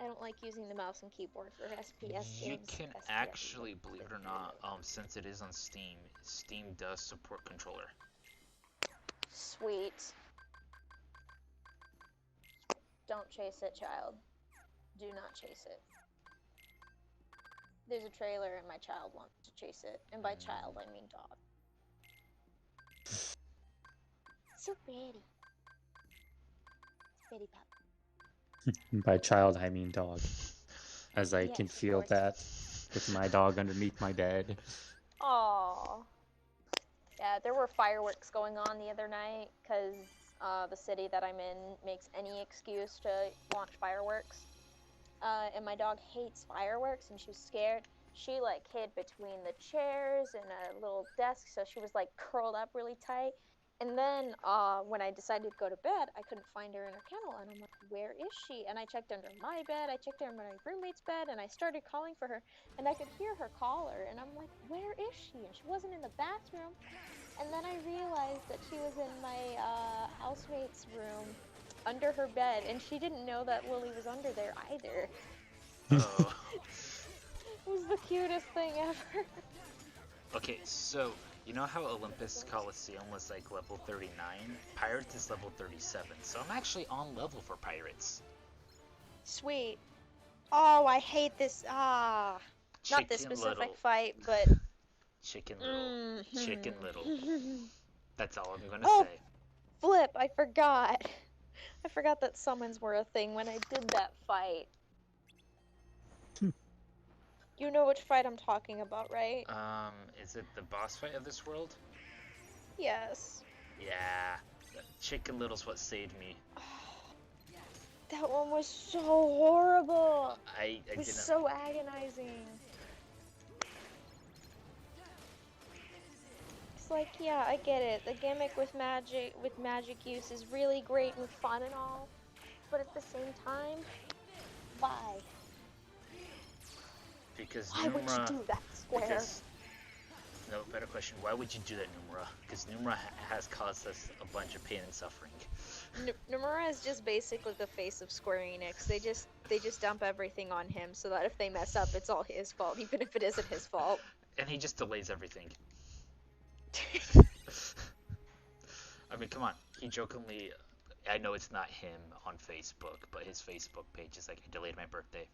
don't like using the mouse and keyboard for SPS You games. can SPS actually, believe it or not, since it is on Steam, Steam does support controller. Sweet. Don't chase it, child. Do not chase it. There's a trailer and my child wants to chase it. And by child, I mean dog. So pretty. Pretty pup. By child, I mean dog. As I Yes, can of feel course. that with my dog underneath my bed. Aww. Yeah, there were fireworks going on the other night because the city that I'm in makes any excuse to launch fireworks. And my dog hates fireworks, and she was scared. She like hid between the chairs and a little desk, so she was like curled up really tight. And then when I decided to go to bed, I couldn't find her in her kennel, and I'm like, where is she? And I checked under my bed, I checked under my roommate's bed, and I started calling for her, and I could hear her call her, and I'm like, where is she? And she wasn't in the bathroom. And then I realized that she was in my housemate's room under her bed, and she didn't know that Lily was under there either. Oh. It was the cutest thing ever. Okay, so you know how Olympus Coliseum was like level 39? Pirates is level 37, so I'm actually on level for Pirates. Sweet. Oh, I hate this. Not this Chicken specific Little. fight, but Chicken Little. Chicken Little. That's all I'm gonna Oh. say. Flip, I forgot. I forgot that summons were a thing when I did that fight. You know which fight I'm talking about, right? Is it the boss fight of this world? Yes. Yeah. Chicken Little's what saved me. That one was so horrible. I It was didn't. so agonizing. It's like, yeah, I get it. The gimmick with magic use is really great and fun and all, but at the same time, why? Because Why would you do that, Square? Because, no, better question. Why would you do that, Numera? Because Numera has caused us a bunch of pain and suffering. Nomura is just basically the face of Square Enix. They just dump everything on him so that if they mess up, it's all his fault, even if it isn't his fault. And he just delays everything. I mean, come on. He jokingly, I know it's not him on Facebook, but his Facebook page is like, I delayed my birthday.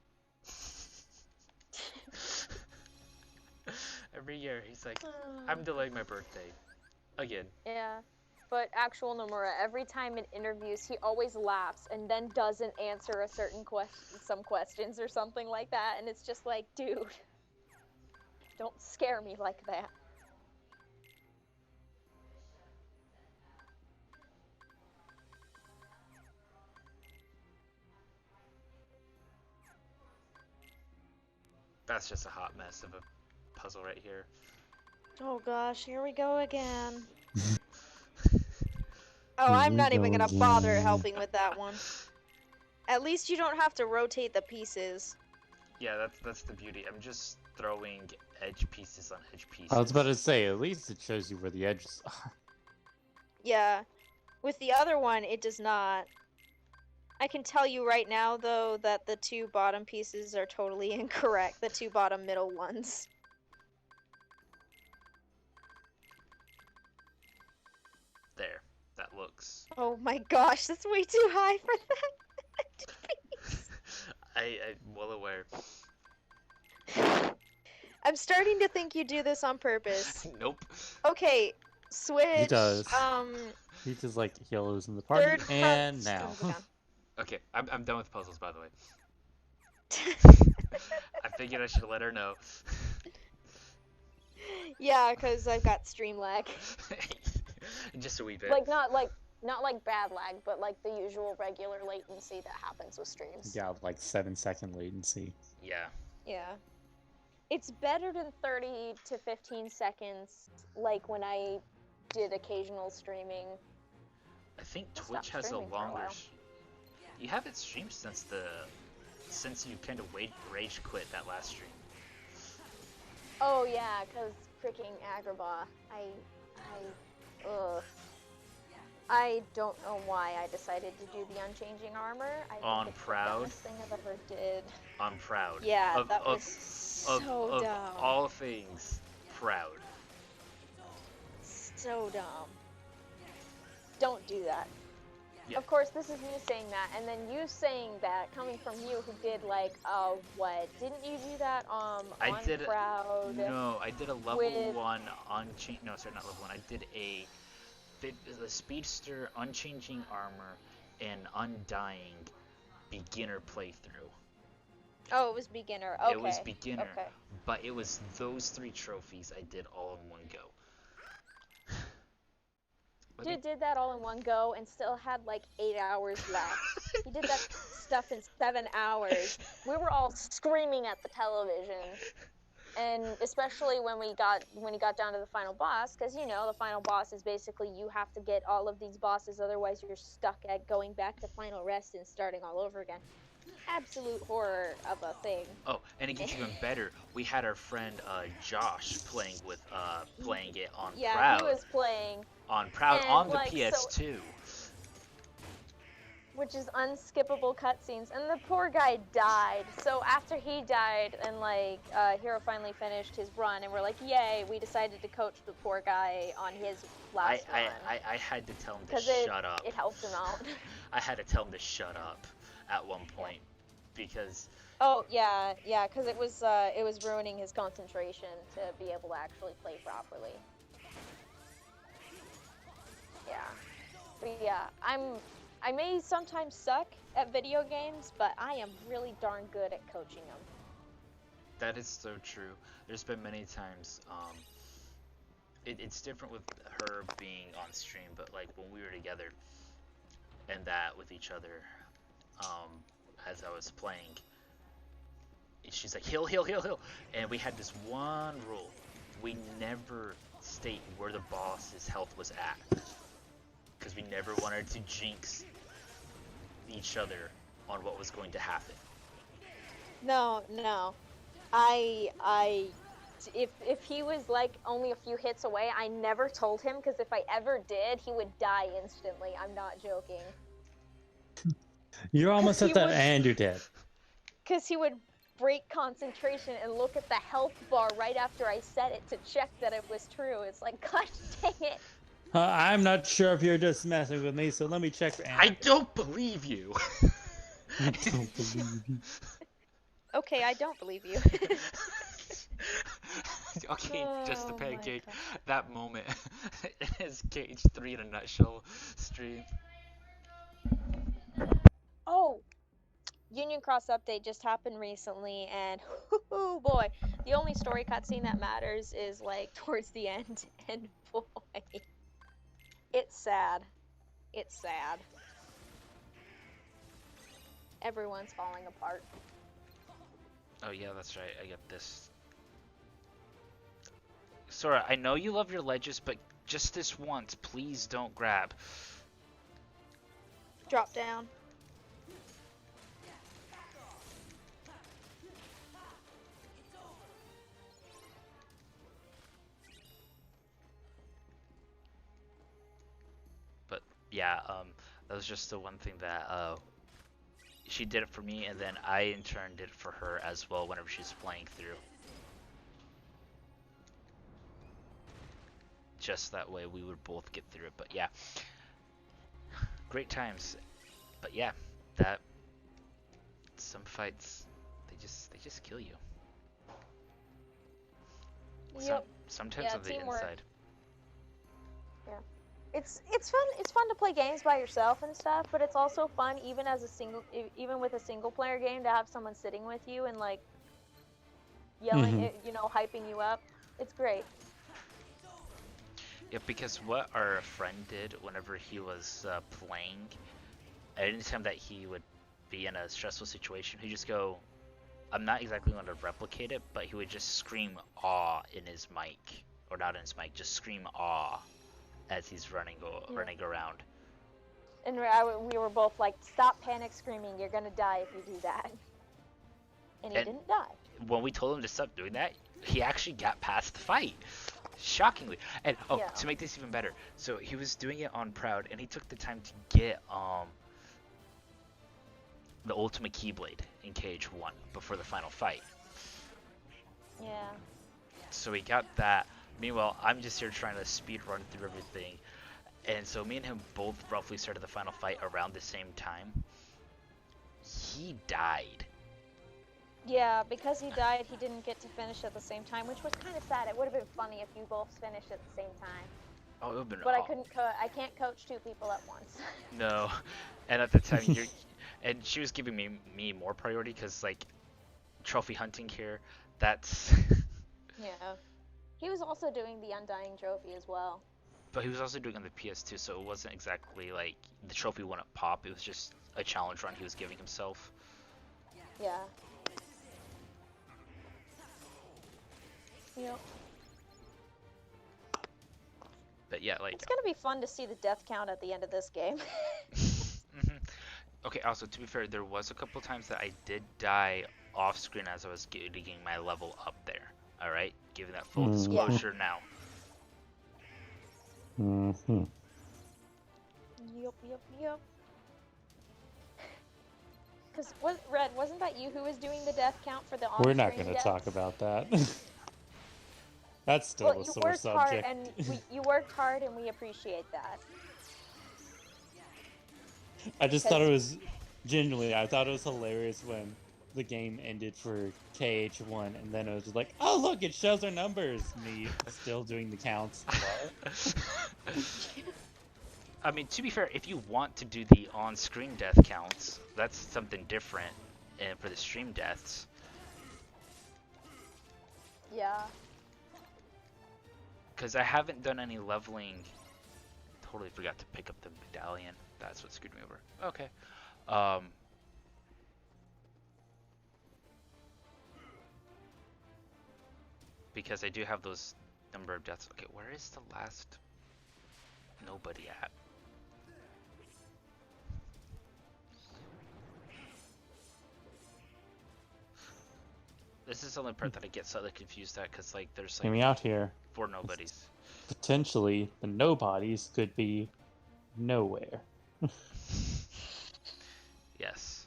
Every year, he's like, I'm delaying my birthday. Again. Yeah. But actual Nomura, every time in interviews, he always laughs and then doesn't answer a certain some questions or something like that, and it's just like, dude, don't scare me like that. That's just a hot mess of a puzzle right here. Oh gosh, here we go again. Here I'm we not even go gonna bother again. helping with that one. At least you don't have to rotate the pieces. Yeah, that's the beauty. I'm just throwing edge pieces on edge pieces. I was about to say, at least it shows you where the edges are. Yeah. With the other one, it does not. I can tell you right now, though, that the two bottom pieces are totally incorrect. The two bottom middle ones. There. That looks... Oh my gosh, that's way too high for that piece. I'm well aware. I'm starting to think you do this on purpose. Nope. Okay, switch. He does. He just like yellows in the party, Third and cut- now. Oh, Okay, I'm done with puzzles, by the way. I figured I should let her know. Yeah, because I've got stream lag. Just a wee bit. Not like bad lag, but like the usual regular latency that happens with streams. Yeah, like 7-second latency. Yeah. Yeah. It's better than 30 to 15 seconds, like when I did occasional streaming. I think I stopped Twitch has a streaming for a longer. while. You haven't streamed since you kind of rage quit that last stream. Oh yeah, cause freaking Agrabah. I don't know why I decided to do the unchanging armor. I think On it's Proud? the dumbest thing I've ever did. I'm proud. Yeah, Of- that of- was so of dumb. all things, proud. So dumb. Don't do that. Yeah. Of course, this is me saying that, and then you saying that coming from you, who did like, what? Didn't you do that? I on did Proud. No, I did a level with- 1 unchain. No, sorry, not level 1. I did a speedster, unchanging armor, and undying beginner playthrough. Oh, it was beginner. Okay. It was beginner, Okay. but it was those 3 trophies I did all in one go. Let me- Dude did that all in one go and still had like 8 hours left. He did that stuff in 7 hours. We were all screaming at the television. And especially when he got down to the final boss, because you know the final boss is basically you have to get all of these bosses, otherwise you're stuck at going back to final rest and starting all over again. Absolute horror of a thing. Oh, and it gets even better. We had our friend Josh playing it on Yeah, Proud. he was playing, on Proud and, on the like, so- PS2. which is unskippable cutscenes, and the poor guy died. So after he died, and like Hero finally finished his run, and we're like, yay! We decided to coach the poor guy on his last run I had to tell him to because shut up. it helped him out. I had to tell him to shut up at one point because Oh yeah, because it was ruining his concentration to be able to actually play properly. Yeah, but yeah, I may sometimes suck at video games, but I am really darn good at coaching them. that is so true. There's been many times. It's different with her being on stream, but like when we were together and that with each other, as I was playing, she's like heal, and we had this one rule: we never state where the boss's health was at, because we never wanted to jinx each other on what was going to happen. No. If he was like only a few hits away, I never told him, because if I ever did, he would die instantly. I'm not joking. You're almost He at the would- end, you're dead. Because he would break concentration and look at the health bar right after I said it to check that it was true. It's like, gosh dang it. I'm not sure if you're just messing with me, so let me check. I don't believe you. I don't believe you. Okay, I don't believe you. Okay, just the Oh my pancake. God. That moment is Cage 3 in a nutshell stream. Oh, Union Cross update just happened recently, and oh boy, the only story cutscene that matters is like towards the end, and boy, it's sad. It's sad. Everyone's falling apart. Oh yeah, that's right. I get this. Sora, I know you love your ledges, but just this once, please don't grab. Drop down. But yeah, that was just the one thing that she did it for me, and then I in turn did it for her as well whenever she's playing through. Just that way we would both get through it. But yeah, great times. But yeah, that some fights they just kill you. Yep. Sometimes Yeah, on the teamwork. inside. It's fun. It's fun to play games by yourself and stuff, but it's also fun even with a single player game to have someone sitting with you and like yelling, Mhm. hyping you up. It's great. Yeah, because what our friend did whenever he was playing, anytime that he would be in a stressful situation, he'd just go, I'm not exactly going to replicate it, but he would just scream awe in his mic. Or not in his mic, just scream awe as he's running around. And we were both like, stop panic screaming, you're gonna die if you do that. And he didn't die. When we told him to stop doing that, he actually got past the fight. Shockingly. And Yeah. to make this even better, so he was doing it on Proud, and he took the time to get the ultimate Keyblade in KH1 before the final fight. Yeah. So he got that. Meanwhile, I'm just here trying to speed run through everything. And so me and him both roughly started the final fight around the same time. He died. Yeah, because he died, he didn't get to finish at the same time, which was kind of sad. It would have been funny if you both finished at the same time. Oh, it would have been. But I can't coach two people at once. No, and at the time and she was giving me more priority because like trophy hunting here. That's. Yeah. He was also doing the Undying Trophy as well. But he was also doing it on the PS2, so it wasn't exactly like the trophy wouldn't pop. It was just a challenge run he was giving himself. Yeah. Yep. But yeah, like. It's gonna be fun to see the death count at the end of this game. Okay, also, to be fair, there was a couple times that I did die off screen as I was getting my level up there. Alright? Giving that full disclosure now. Mm-hmm. Yep. Because, Red, wasn't that you who was doing the death count for the on-screen We're not going to deaths? talk about that. That's still a sore subject. You worked hard, and we appreciate that. I just thought it was, genuinely, I thought it was hilarious when the game ended for KH1, and then it was just like, oh look, it shows our numbers! Me still doing the counts. I mean, to be fair, if you want to do the on-screen death counts, that's something different for the stream deaths. Yeah. Because I haven't done any leveling. Totally forgot to pick up the medallion. That's what screwed me over. Okay. Because I do have those number of deaths. Okay, where is the last nobody at? This is the only part that I get slightly confused at, because like there's Hear like me out here. 4 nobodies. Potentially, the nobodies could be nowhere. Yes.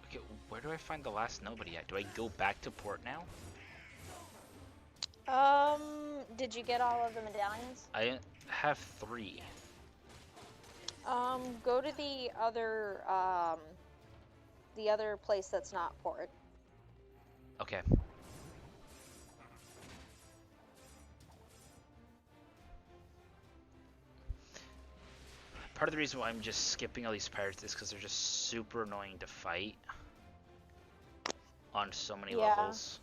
Okay, where do I find the last nobody at? Do I go back to port now? Did you get all of the medallions? I have 3. Go to the other place that's not port. Okay. Part of the reason why I'm just skipping all these pirates is because they're just super annoying to fight on so many levels.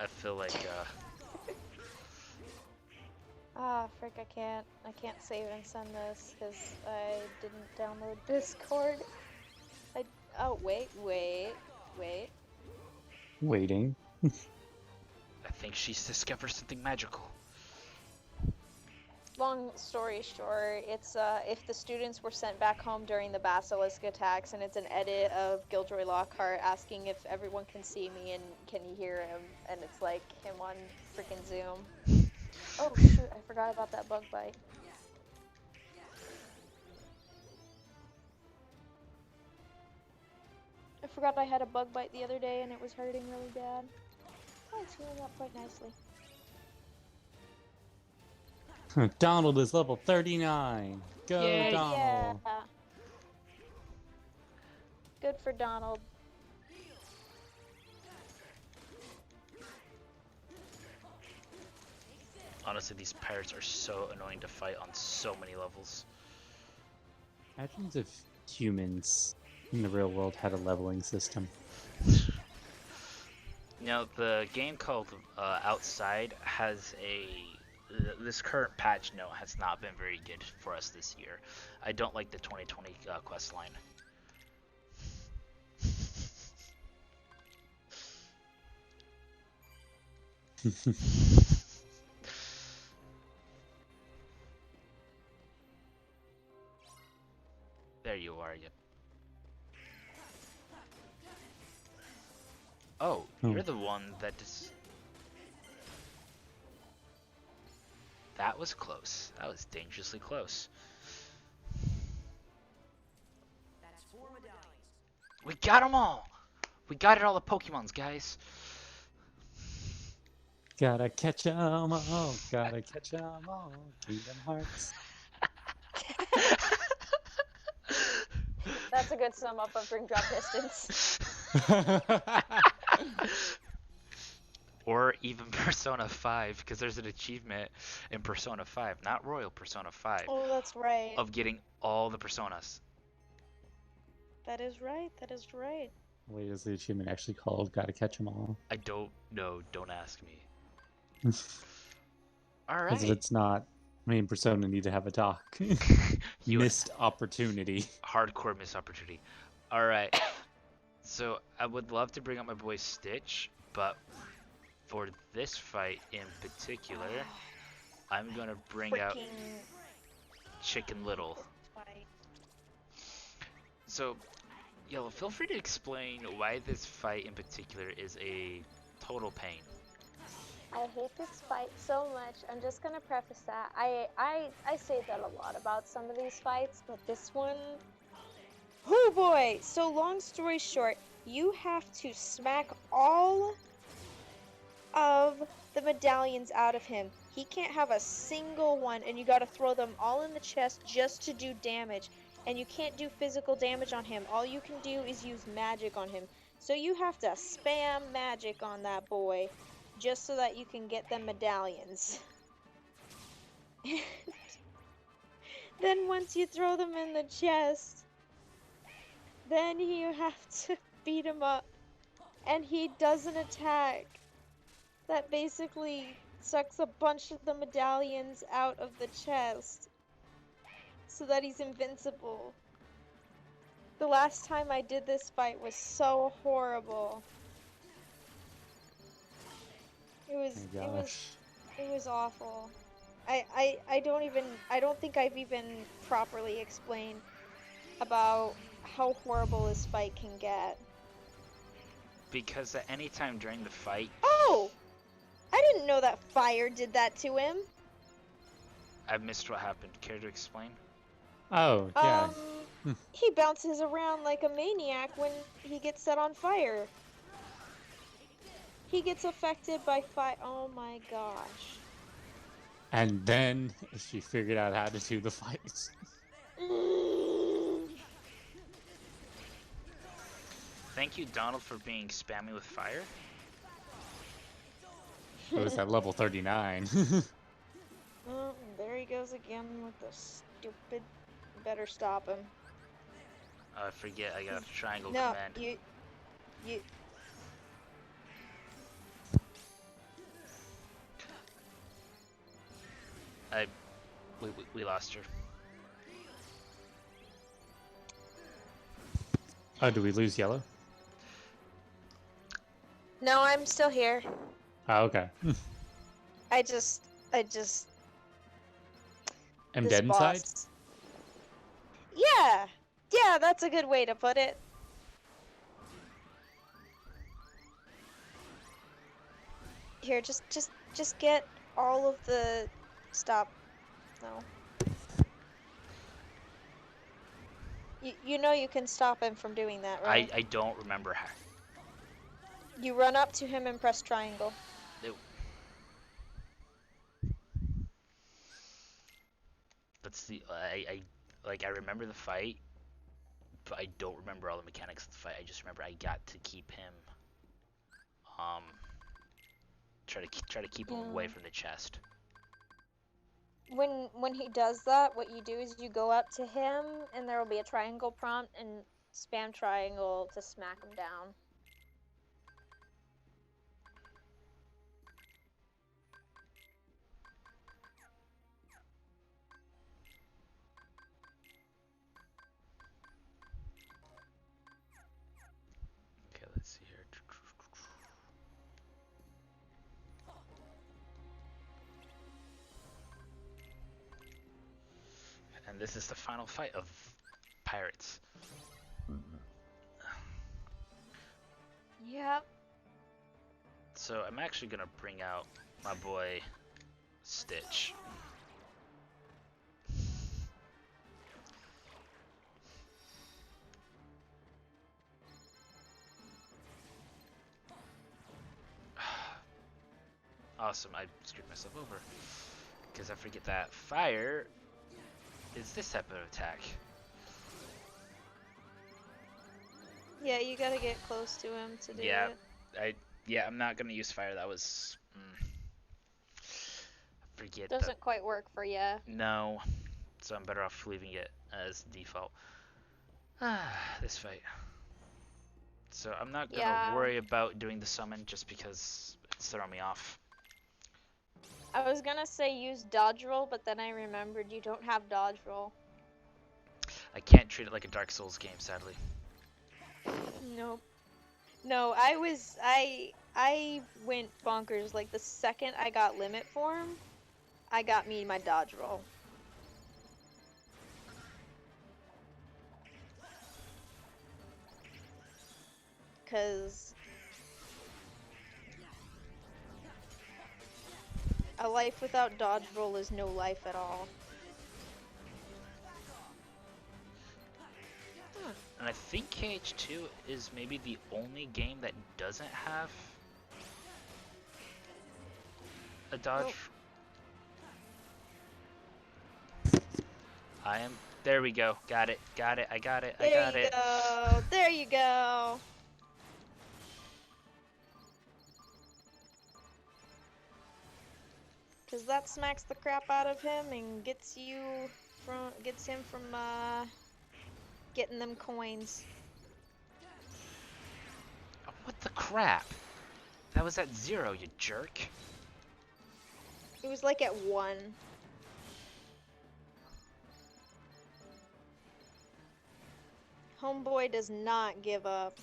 I feel like Ah, frick, I can't save and send this because I didn't download Discord. Oh, wait. Waiting. I think she's discovered something magical. Long story short, it's if the students were sent back home during the Basilisk attacks, and it's an edit of Gilderoy Lockhart asking if everyone can see me and can you hear him, and it's like him on freaking Zoom. Oh shoot, I forgot about that bug bite. I forgot I had a bug bite the other day and it was hurting really bad. Oh, it's healing up quite nicely. Donald is level 39. Go, Yay. Donald. Yeah. Good for Donald. Honestly, these pirates are so annoying to fight on so many levels. Imagine if humans in the real world had a leveling system. You know, the game called Outside has this current patch note has not been very good for us this year. I don't like the 2020 quest line. There you are. You. Oh, you're the one that just. That was close. That was dangerously close. We got them all! We got it all the Pokemons, guys. Gotta catch 'em all, gotta catch 'em all, Kingdom Hearts. That's a good sum up of ring drop distance. Or even Persona 5, because there's an achievement in Persona 5, not Royal Persona 5, Oh, that's right. of getting all the Personas. That is right. That is right. Wait, is the achievement actually called Gotta Catch 'em all? I don't know. Don't ask me. Because Alright. if it's not, me and Persona need to have a talk. You- Missed opportunity. Hardcore missed opportunity. Alright. So, I would love to bring up my boy Stitch, but for this fight in particular, I'm gonna bring out Freaking Chicken Little. fight. So, Yellow, feel free to explain why this fight in particular is a total pain. I hate this fight so much. I'm just gonna preface that. I say that a lot about some of these fights, but this one, oh boy! So long story short, you have to smack all of the medallions out of him. He can't have a single one, and you gotta throw them all in the chest just to do damage. And you can't do physical damage on him. All you can do is use magic on him. So you have to spam magic on that boy just so that you can get them medallions. Then once you throw them in the chest, then you have to beat him up. And he does an attack that basically sucks a bunch of the medallions out of the chest so that he's invincible. The last time I did this fight was so horrible. It was Oh my gosh. it was awful. I don't think I've even properly explained about how horrible this fight can get. Because at any time during the fight, Oh! I didn't know that fire did that to him. I missed what happened. Care to explain? Oh, yeah. He bounces around like a maniac when he gets set on fire. He gets affected by fire. Oh my gosh. And then she figured out how to do the fights. Thank you, Donald, for being spammy with fire. It was at level 39. Oh, there he goes again with the stupid. Better stop him. I forget, I got a triangle No, command. you. We lost her. Oh, do we lose yellow? No, I'm still here. Oh, okay. I just. I'm this dead inside? boss- Yeah, that's a good way to put it. Here, just get all of the. Stop. No. You know you can stop him from doing that, right? I don't remember how. You run up to him and press triangle. Nope. That's the I remember the fight, but I don't remember all the mechanics of the fight. I just remember I got to keep him, try to keep him away from the chest. When he does that, what you do is you go up to him, and there will be a triangle prompt, and spam triangle to smack him down. Okay, let's see here. And this is the final fight of Pirates. Yep. So I'm actually gonna bring out my boy Stitch. Awesome, I screwed myself over. Because I forget that fire is this type of attack. Yeah, you gotta get close to him to do it. I'm not gonna use fire. That was forget. Doesn't quite work for ya. No, so I'm better off leaving it as default. This fight. So I'm not gonna worry about doing the summon just because it's throwing me off. I was gonna say use dodge roll, but then I remembered you don't have dodge roll. I can't treat it like a Dark Souls game, sadly. Nope. No, I went bonkers. Like the second I got limit form, I got me my dodge roll. Cause a life without dodge roll is no life at all. And I think KH2 is maybe the only game that doesn't have a dodge. Nope. I am. There we go. Got it. Got it. I got it. There I got you it. go. There you go. Cause that smacks the crap out of him and gets him from getting them coins. Oh, what the crap? That was at 0, you jerk. It was like at 1. Homeboy does not give up.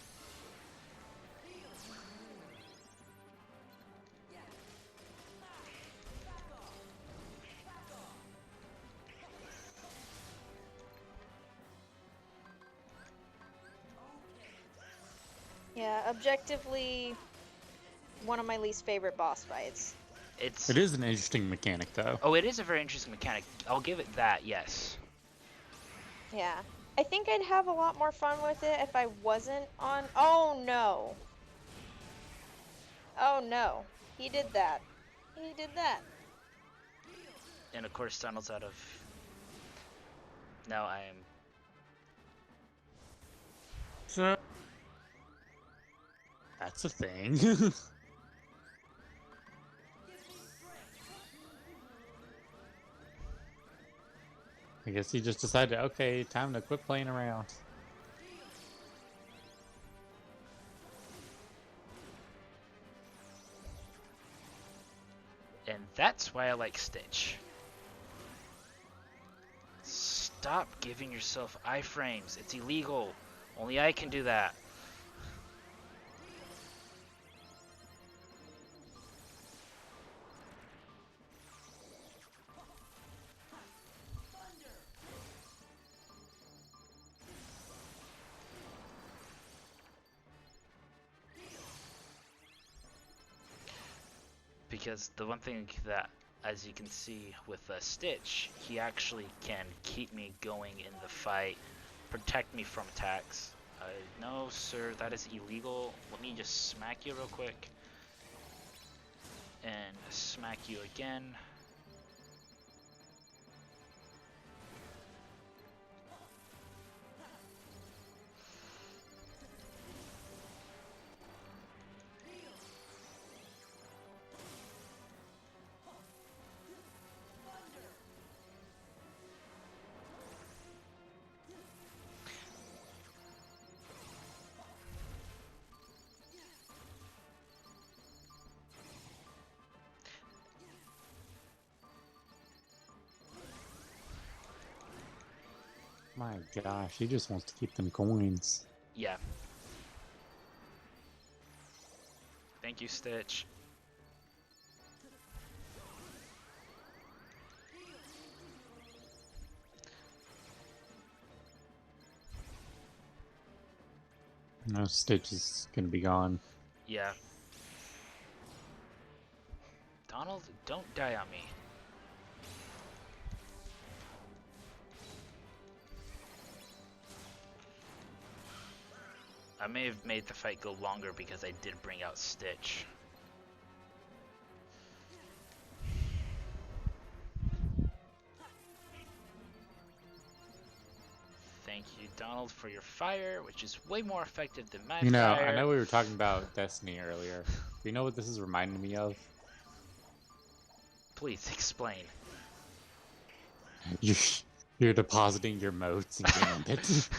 Yeah, objectively, one of my least favorite boss fights. It is an interesting mechanic, though. Oh, it is a very interesting mechanic. I'll give it that, yes. Yeah. I think I'd have a lot more fun with it if I wasn't on... Oh, no. Oh, no. He did that. He did that. And of course, tunnels out of... Now I am... So... That's a thing. I guess he just decided, okay, time to quit playing around. And that's why I like Stitch. Stop giving yourself iframes. It's illegal. Only I can do that. Because the one thing that, as you can see with Stitch, he actually can keep me going in the fight, protect me from attacks. No, sir, that is illegal. Let me just smack you real quick. And smack you again. My gosh, he just wants to keep them coins. Yeah. Thank you, Stitch. No, Stitch is gonna be gone. Yeah. Donald, don't die on me. I may have made the fight go longer because I did bring out Stitch. Thank you, Donald, for your fire, which is way more effective than my You know, fire. I know we were talking about Destiny earlier. You know what this is reminding me of? Please explain. You're depositing your motes in Gambit.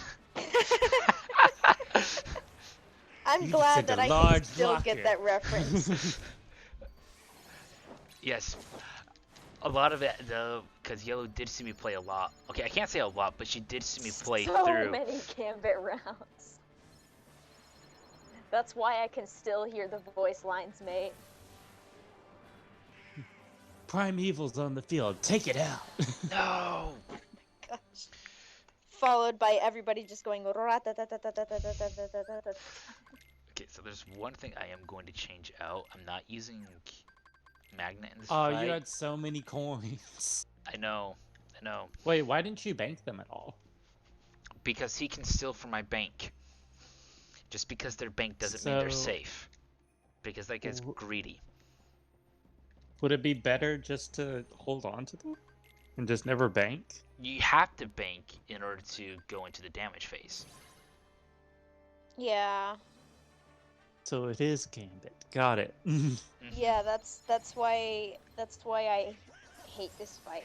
I'm You glad sent that a I can large still locker. get that reference. Yes. A lot of it, though, because Yellow did see me play a lot. Okay, I can't say a lot, but she did see me play So through. many Gambit rounds. That's why I can still hear the voice lines, mate. Primeval's on the field. Take it out. No! Gosh. Followed by everybody just going rat-a-tat-tat-tat-tat-tat-tat-tat-tat-tat. Okay, so there's one thing I am going to change out. I'm not using Magnet in this Oh, fight. you had so many coins. I know. Wait, why didn't you bank them at all? Because he can steal from my bank. Just because they're banked doesn't mean they're So- safe. Because that gets greedy. Would it be better just to hold on to them and just never bank? You have to bank in order to go into the damage phase. Yeah, So it is Gambit. Got it. Mhm. yeah, that's why I hate this fight.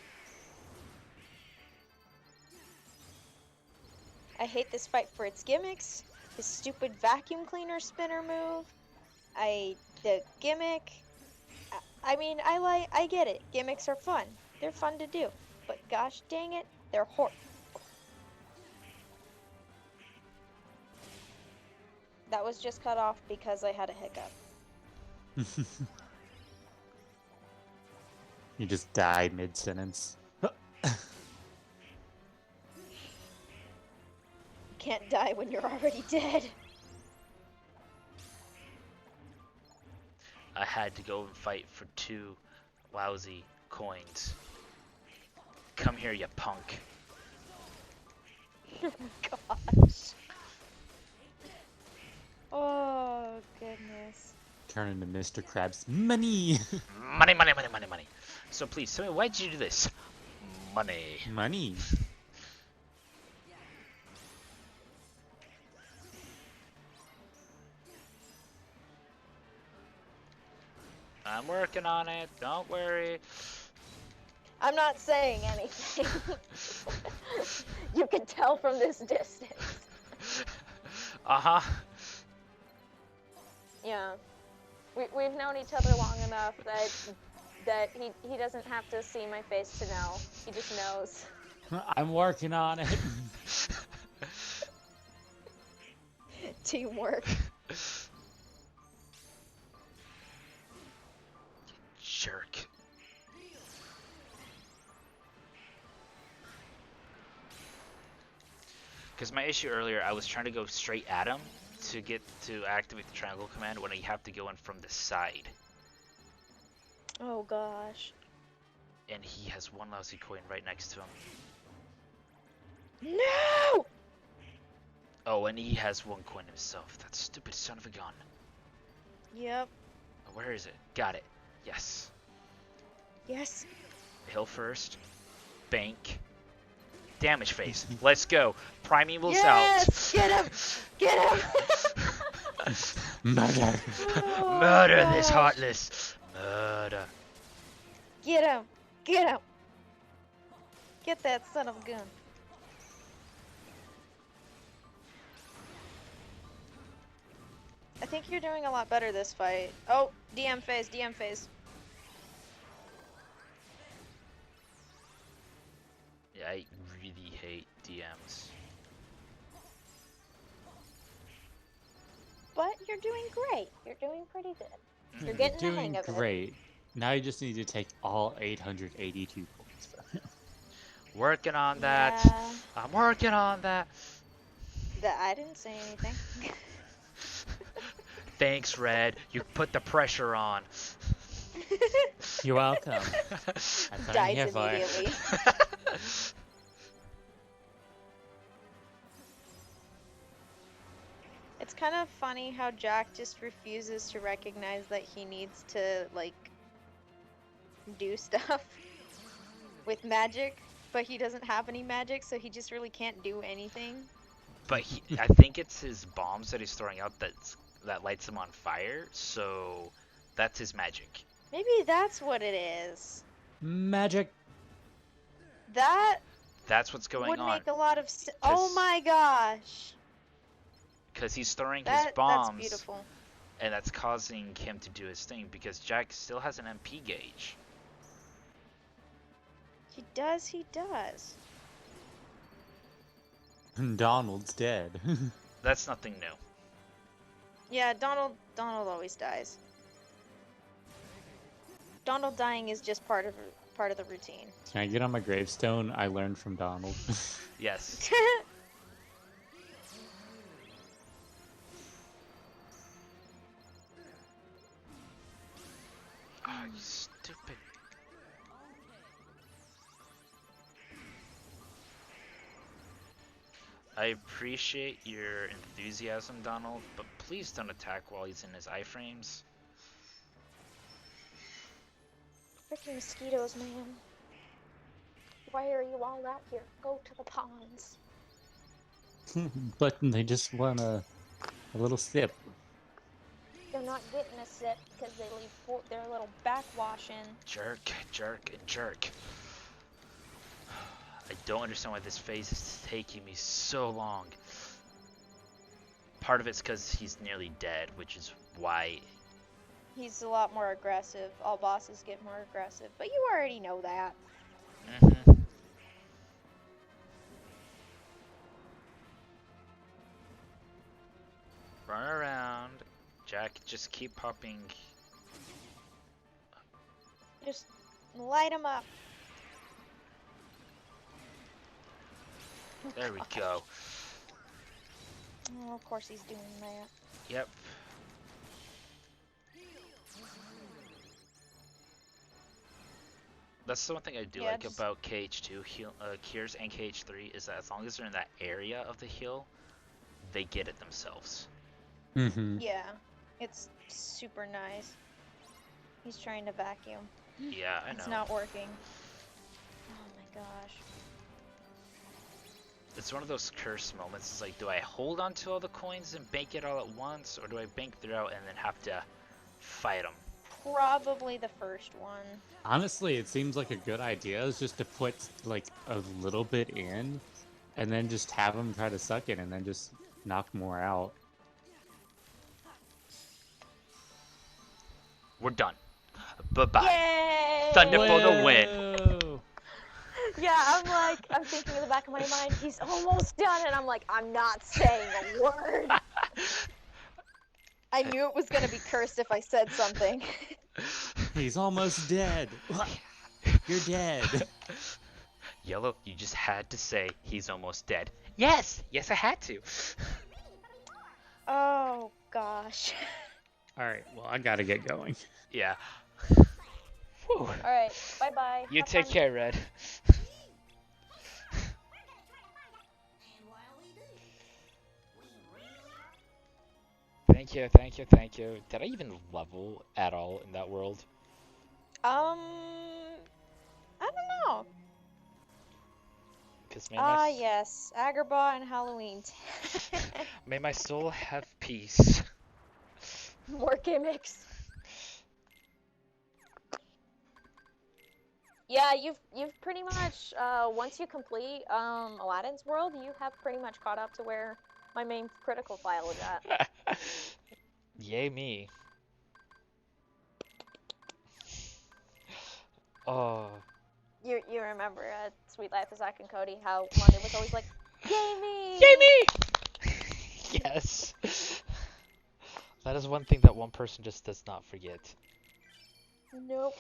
I hate this fight for its gimmicks, his stupid vacuum cleaner spinner move, the gimmick. I mean, I get it. Gimmicks are fun. They're fun to do. But gosh dang it, they're horrible. That was just cut off because I had a hiccup. You just die mid-sentence. Can't die when you're already dead. I had to go and fight for 2 lousy coins. Come here, you punk. Gosh. Oh, goodness. Turn into Mr. Krabs. Money! Money, money, money, money, money. So please, tell me, why did you do this? Money. Money. I'm working on it, don't worry. I'm not saying anything. You can tell from this distance. Uh-huh. Yeah. We've known each other long enough that he doesn't have to see my face to know. He just knows. I'm working on it. Teamwork. Jerk. Because my issue earlier, I was trying to go straight at him to get to activate the triangle command when I have to go in from the side. Oh gosh. And he has 1 lousy coin right next to him. No! Oh, and he has one coin himself. That stupid son of a gun. Yep. Where is it? Got it. Yes. Yes. Hill first. Bank. Damage phase. Let's go. Primeval's Yes! out. Get him! Get him! Murder. Oh, Murder this gosh. Heartless. Murder. Get him! Get him! Get that son of a gun. I think you're doing a lot better this fight. Oh, DM phase, DM phase. Yeah, I really hate DMs. But you're doing great. You're doing pretty good. You're Mhm. getting the Doing hang of it. great. Now you just need to take all 882 points from him. Working on that. Yeah. I'm working on that. I didn't say anything. Thanks, Red. You put the pressure on. You're welcome. That's what I'm Dies here for. immediately. It's kind of funny how Jack just refuses to recognize that he needs to, like, do stuff with magic, but he doesn't have any magic, so he just really can't do anything. But I think it's his bombs that he's throwing out that lights him on fire, so that's his magic. Maybe that's what it is. Magic. That That's what's going would on. make a lot of sense. Oh my gosh. Because he's throwing his That's bombs, beautiful. and that's causing him to do his thing, because Jack still has an MP gauge. He does, he does. Donald's dead. That's nothing new. Yeah, Donald always dies. Donald dying is just part of the routine. Can I get on my gravestone? I learned from Donald. Yes. Oh, you stupid. I appreciate your enthusiasm, Donald, but please don't attack while he's in his iframes. Freaking mosquitoes, man. Why are you all out here? Go to the ponds. But they just want a little sip. They're not getting a sip because they leave their little backwash in. Jerk, jerk, and jerk. I don't understand why this phase is taking me so long. Part of it's because he's nearly dead, which is why. He's a lot more aggressive. All bosses get more aggressive, but you already know that. Run around. Jack, just keep popping. Just light him up. There we go. Oh, of course he's doing that. Yep. That's the one thing I do Yeah, like just- about KH2 Cures and KH3 is that as long as they're in that area of the hill, they get it themselves. Mm-hmm. Yeah, it's super nice. He's trying to vacuum. Yeah, I know. It's not working. Oh my gosh. It's one of those curse moments. It's like, do I hold on to all the coins and bank it all at once, or do I bank throughout and then have to fight them? Probably the first one. Honestly, it seems like a good idea is just to put like a little bit in, and then just have them try to suck it, and then just knock more out. We're done. Bye-bye. Yay! Thunder for the win. Whoa! Yeah, I'm thinking in the back of my mind, he's almost done, and I'm like, I'm not saying a word. I knew it was gonna be cursed if I said something. He's almost dead. You're dead. Yellow, you just had to say he's almost dead. Yes! Yes, I had to. Oh gosh. All right. Well, I gotta get going. Yeah. Whew. Alright, bye bye. You take care, Red. Thank you, thank you, thank you. Did I even level at all in that world? I don't know. Because Yes, Agrabah and Halloween. may my soul have peace. More gimmicks. Yeah, you've pretty much once you complete Aladdin's world, you have pretty much caught up to where my main critical file is at. Yay me. Oh. You remember Sweet Life of Zack and Cody, how London was always like, "Yay me!" Yay me! Yes. That is one thing that one person just does not forget. Nope.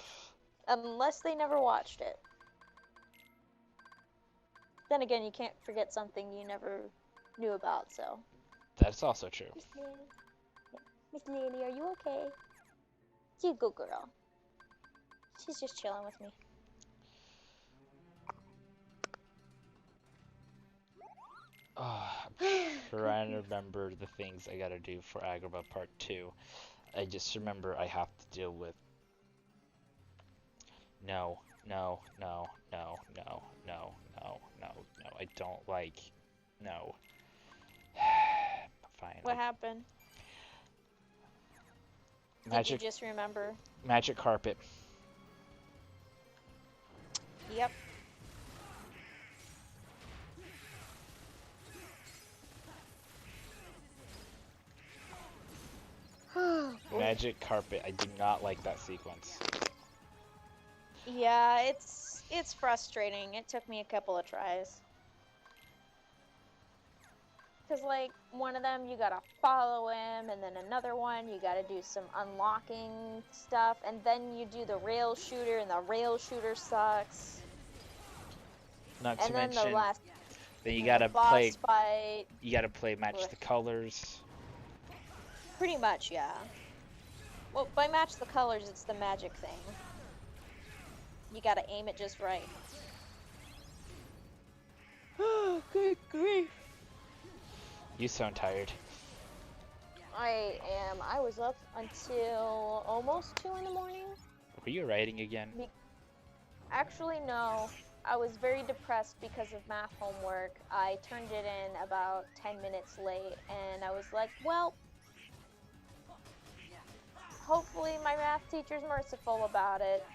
Unless they never watched it. Then again, you can't forget something you never knew about, so. That's also true. Miss Lily. Miss Lily, are you okay? You good girl. She's just chilling with me. Oh, I'm trying to remember the things I gotta do for Agrabah Part 2. I just remember I have to deal with... No, no, no, no, no, no, no, no, no, I don't like... No. Fine. What happened? Magic, Did you just remember? magic carpet. Yep. Magic carpet. I do not like that sequence. Yeah, it's frustrating. It took me a couple of tries. Cause like one of them you gotta follow him, and then another one you gotta do some unlocking stuff, and then you do the rail shooter, and the rail shooter sucks. Not to And then mention, the last then you the gotta boss play. fight. You gotta play match Ugh. the colors. Pretty much, yeah. Well, by match the colors, it's the magic thing. You gotta aim it just right. Oh, good grief. You sound tired. I am. I was up until almost 2 in the morning. Were you writing again? Actually, no. I was very depressed because of math homework. I turned it in about 10 minutes late, and I was like, well, hopefully my math teacher's merciful about it.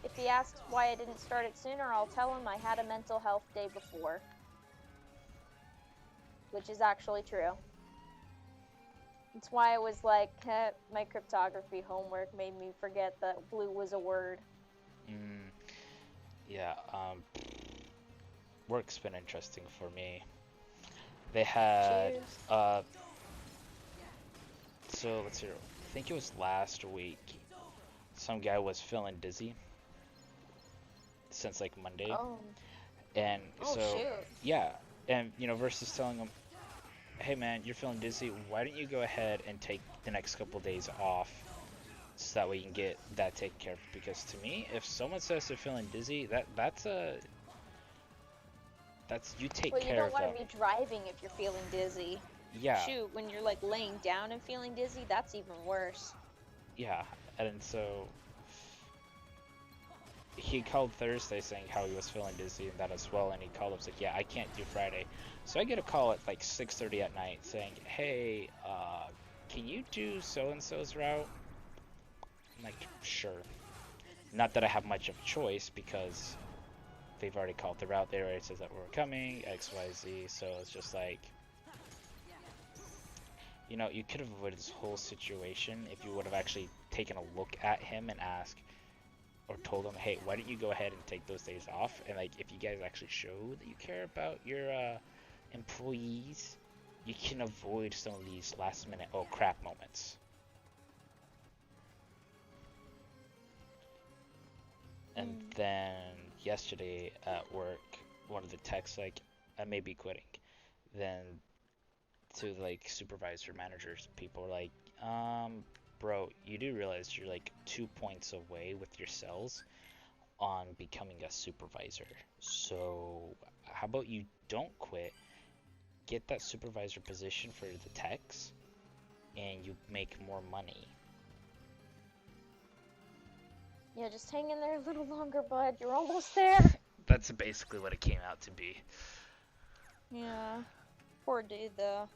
If he asks why I didn't start it sooner, I'll tell him I had a mental health day before. Which is actually true. That's why I was like, my cryptography homework made me forget that blue was a word. Yeah, work's been interesting for me. They had, Cheers. So let's see, I think it was last week, some guy was feeling dizzy since like Monday. Oh. And Oh, so, shoot. yeah, and versus telling him, hey man, you're feeling dizzy, why don't you go ahead and take the next couple days off so that way you can get that taken care of. Because to me, if someone says they're feeling dizzy, that's you take Well, you care don't of want them. to be driving if you're feeling dizzy. Yeah. Shoot, when you're like laying down and feeling dizzy, that's even worse. Yeah, and so he called Thursday saying how he was feeling dizzy and that as well, and he called up like, yeah, I can't do Friday. So I get a call at like 6:30 at night saying, hey, can you do so-and-so's route? I'm like, sure. Not that I have much of a choice because they've already called the route. They already says that we're coming, X, Y, Z. So it's just like, you know, you could have avoided this whole situation if you would have actually taken a look at him and asked or told him, hey, why don't you go ahead and take those days off? And like, if you guys actually show that you care about your employees, you can avoid some of these last minute oh crap moments. And then yesterday at work, one of the techs like, I may be quitting. Then to like supervisor managers, people were like, bro, you do realize you're like 2 points away with your cells on becoming a supervisor. So how about you don't quit, get that supervisor position for the techs, and you make more money. Yeah, just hang in there a little longer, bud. You're almost there. That's basically what it came out to be. Yeah. Poor dude, though.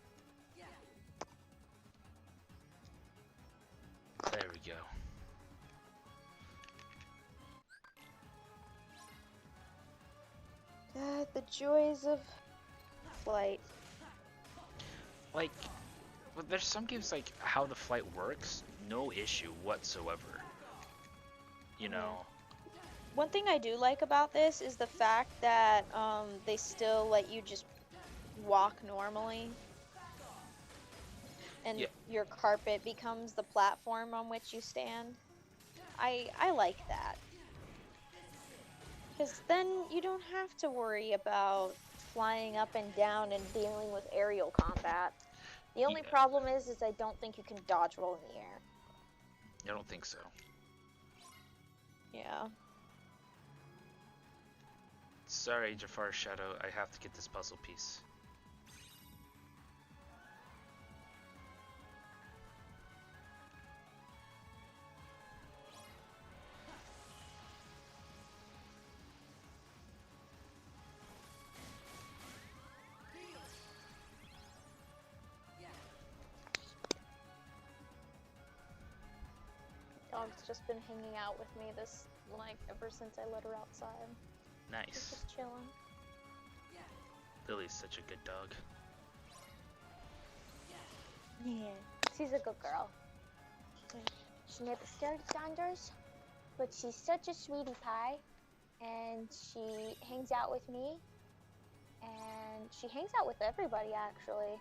There we go. God, the joys of flight. Like, but there's some games like how the flight works, no issue whatsoever. You know. One thing I do like about this is the fact that they still let you just walk normally. And Yeah. your carpet becomes the platform on which you stand. I like that. Because then you don't have to worry about flying up and down and dealing with aerial combat. The only Yeah. problem is I don't think you can dodge roll in the air. I don't think so. Yeah. Sorry, Jafar Shadow, I have to get this puzzle piece. Dog's just been hanging out with me ever since I let her outside. She's Nice. just chilling. Lily's such a good dog. Yeah, she's a good girl. She never started standards, but she's such a sweetie pie, and she hangs out with me, and she hangs out with everybody actually.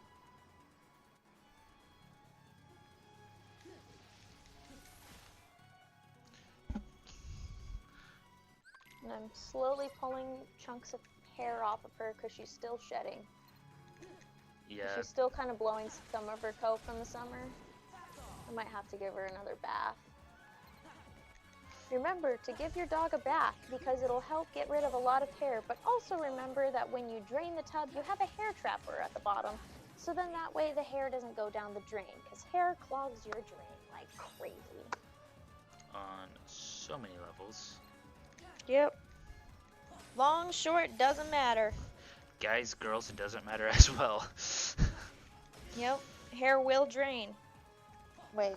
And I'm slowly pulling chunks of hair off of her because she's still shedding. Yeah, She's still kind of blowing some of her coat from the summer. I might have to give her another bath. Remember to give your dog a bath because it'll help get rid of a lot of hair, but also remember that when you drain the tub, you have a hair trapper at the bottom, so then that way the hair doesn't go down the drain, because hair clogs your drain like crazy. on so many levels. Yep. Long, short, doesn't matter. Guys, girls, it doesn't matter as well. Yep. Hair will drain. Wait.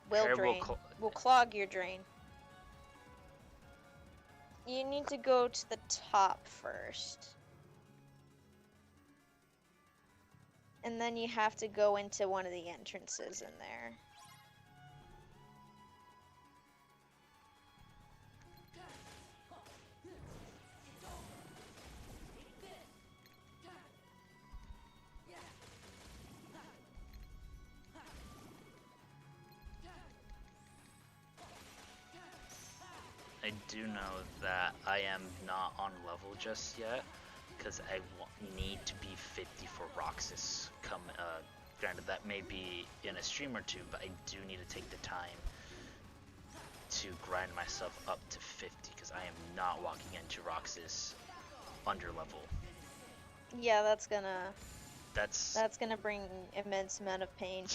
Will Hair drain. Will clog your drain. You need to go to the top first. And then you have to go into one of the entrances in there. I do know that I am not on level just yet, because I need to be 50 for Roxas. Granted, that may be in a stream or two, but I do need to take the time to grind myself up to 50, because I am not walking into Roxas under level. Yeah, that's gonna bring immense amount of pain.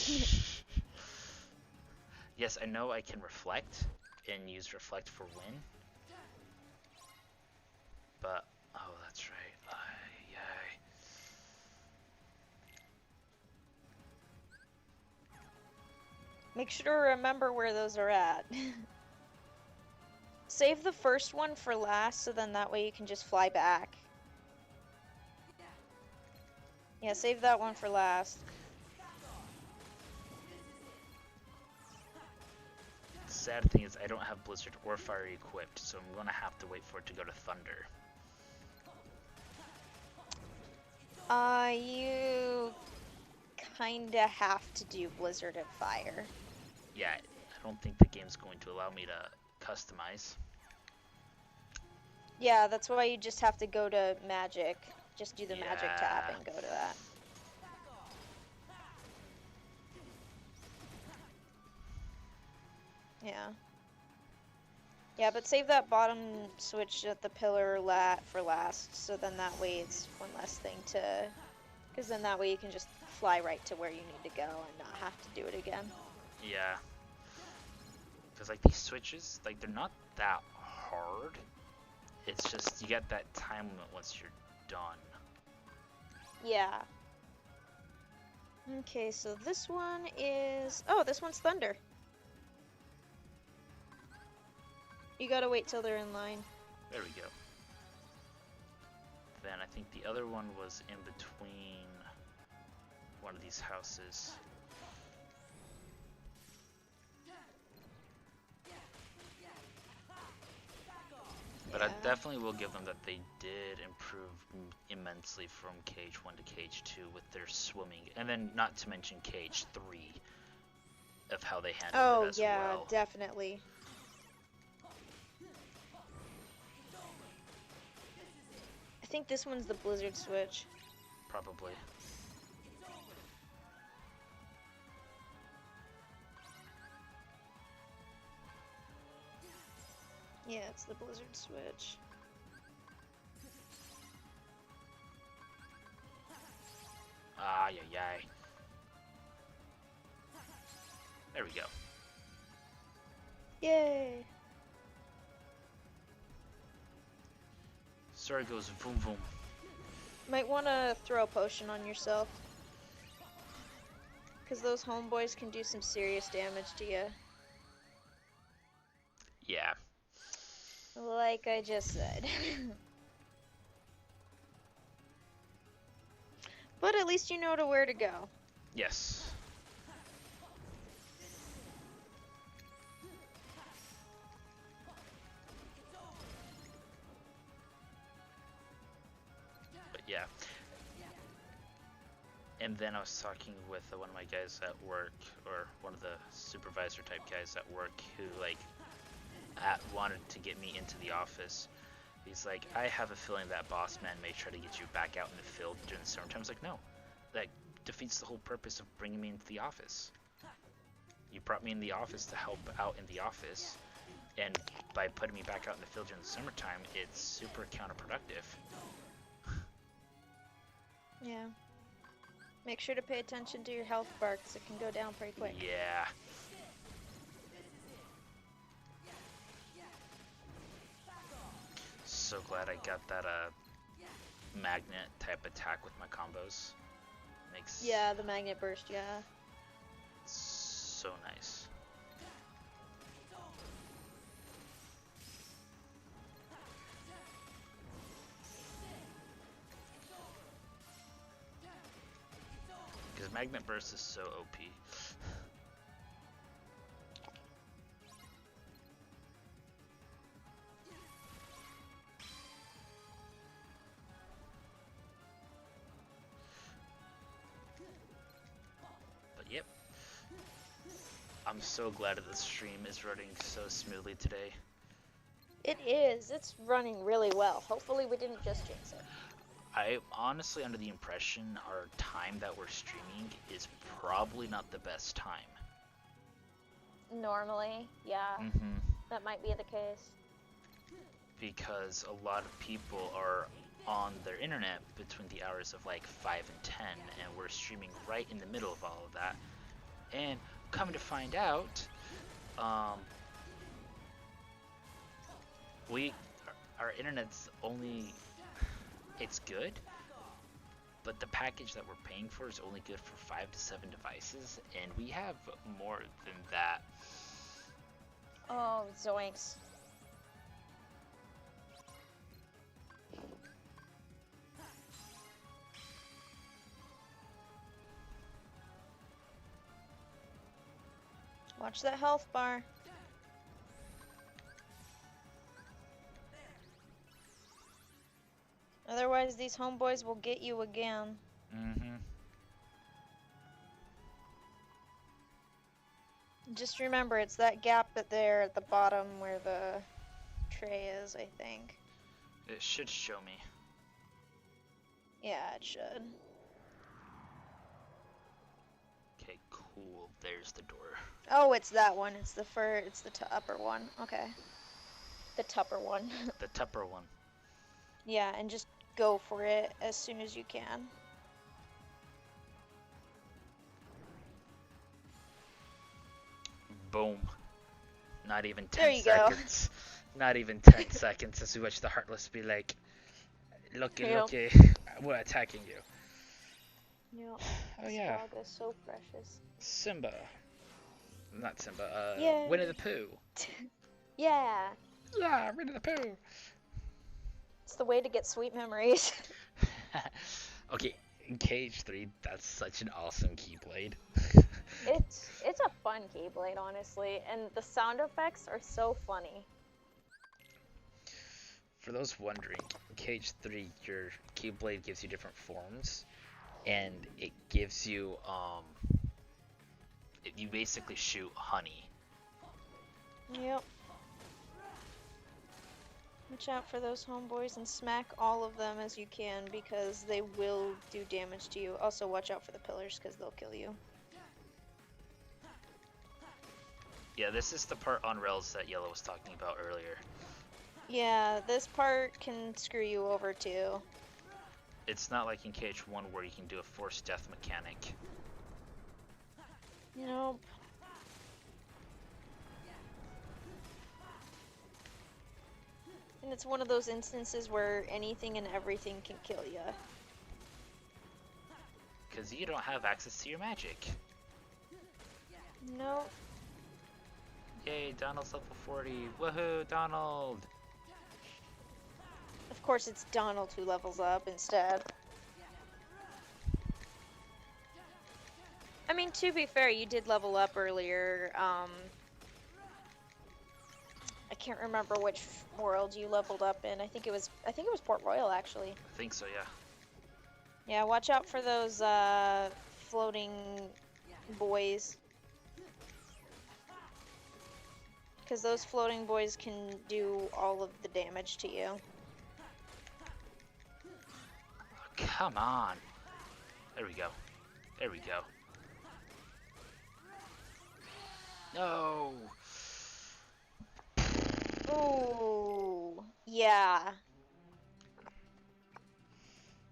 Yes, I know I can reflect and use reflect for win, but oh, that's right. Yay. Make sure to remember where those are at. Save the first one for last, so then that way you can just fly back. Yeah, save that one for last. The sad thing is I don't have Blizzard or Fire equipped, so I'm gonna have to wait for it to go to Thunder. You kinda have to do Blizzard and Fire. Yeah, I don't think the game's going to allow me to customize. Yeah, that's why you just have to go to Magic. Just do the Magic tab and go to that. Yeah. Yeah, but save that bottom switch at the pillar for last, so then that way it's one less thing to... Because then that way you can just fly right to where you need to go and not have to do it again. Yeah. Because, like, these switches, like, they're not that hard. It's just, you get that time limit once you're done. Yeah. Okay, so this one is... Oh, this one's Thunder. You gotta wait till they're in line. There we go. Then I think the other one was in between one of these houses. But I Yeah. definitely will give them that they did improve immensely from Cage 1 to Cage 2 with their swimming. And then not to mention Cage 3 of how they handled Oh, it as yeah, well. definitely. I think this one's the Blizzard switch. Probably. Yeah, it's the Blizzard switch. Ay, ay, ay. There we go. Yay! Story goes boom boom. Might want to throw a potion on yourself. Because those homeboys can do some serious damage to you. Yeah. Like I just said. But at least you know to where to go. Yes. But yeah. And then I was talking with one of my guys at work, or one of the supervisor type guys at work, who like wanted to get me into the office. He's like, I have a feeling that boss man may try to get you back out in the field during the summertime. I was like, no, that defeats the whole purpose of bringing me into the office. You brought me in the office to help out in the office, and by putting me back out in the field during the summertime, it's super counterproductive. Yeah. Make sure to pay attention to your health bar because it can go down pretty quick. Yeah. So glad I got that magnet type attack with my combos. Makes Yeah, the magnet burst, yeah. so nice. Because magnet burst is so OP. But yep. I'm so glad that the stream is running so smoothly today. It is. It's running really well. Hopefully we didn't just jinx it. I'm honestly under the impression our time that we're streaming is probably not the best time. Normally, yeah. Mm-hmm. That might be the case. Because a lot of people are on their internet between the hours of like 5 and 10, and we're streaming right in the middle of all of that. And come to find out, our internet's only, it's good, but the package that we're paying for is only good for 5 to 7 devices, and we have more than that. Oh, zoinks. Watch that health bar. Otherwise, these homeboys will get you again. Mm-hmm. Just remember, it's that gap there at the bottom where the tray is, I think. It should show me. Yeah, it should. Okay, cool. There's the door. Oh, it's that one. It's the upper one. Okay. The tupper one. The Tupper one. Yeah, and just go for it as soon as you can. Boom. Not even There 10 you go. seconds. Not even 10 seconds as we watch the Heartless be like, looky, Yep. looky, we're attacking you. Yep. Oh yeah, Sprague is so precious. Simba. Not Simba, Yay. Winnie the Pooh. Yeah. Yeah, Winnie the Pooh. It's the way to get sweet memories. Okay, in Cage 3, that's such an awesome Keyblade. It's a fun Keyblade, honestly, and the sound effects are so funny. For those wondering, in Cage 3, your Keyblade gives you different forms, and it gives you, you basically shoot honey. Yep. Watch out for those homeboys and smack all of them as you can because they will do damage to you. Also, watch out for the pillars because they'll kill you. Yeah, this is the part on rails that Yellow was talking about earlier. Yeah, this part can screw you over too. It's not like in Cage 1 where you can do a forced death mechanic. Nope. And it's one of those instances where anything and everything can kill you. Because you don't have access to your magic. Nope. Yay, Donald's level 40. Woohoo, Donald! Of course, it's Donald who levels up instead. I mean, to be fair, you did level up earlier. I can't remember which world you leveled up in. I think it was Port Royal, actually. I think so, yeah. Yeah, watch out for those floating boys. Because those floating boys can do all of the damage to you. Come on. There we go. There we go. No! Ooh, yeah.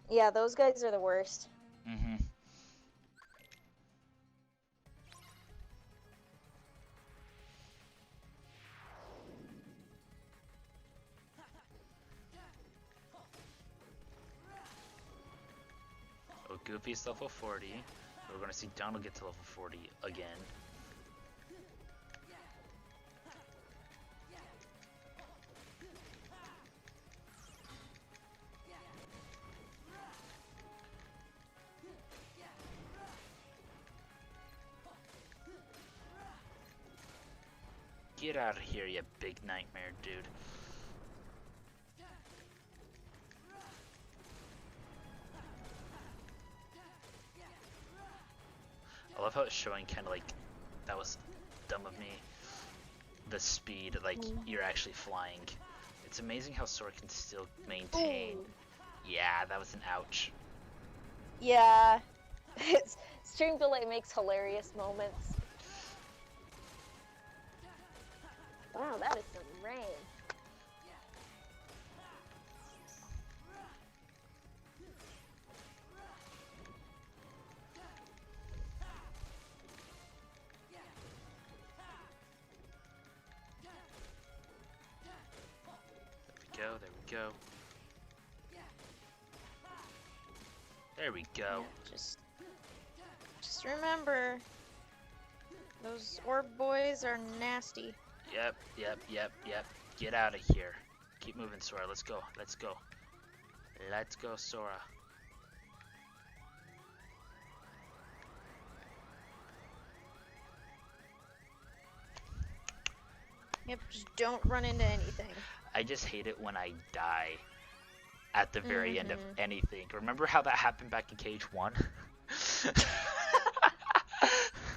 Yeah, those guys are the worst. Mm-hmm. Oh, Goofy's level 40. We're gonna see Donald get to level 40 again. Get out of here, you big nightmare, dude. I love how it's showing kind of like, that was dumb of me, the speed, like you're actually flying. It's amazing how Sora can still maintain. Ooh. Yeah, that was an ouch. Yeah. Stream delay makes hilarious moments. Wow, that is some rain. There we go. There we go. Yeah, just remember, those orb boys are nasty. Yep. Get out of here. Keep moving, Sora. Let's go. Let's go. Let's go, Sora. Yep, just don't run into anything. I just hate it when I die at the very end of anything. Remember how that happened back in Cage 1?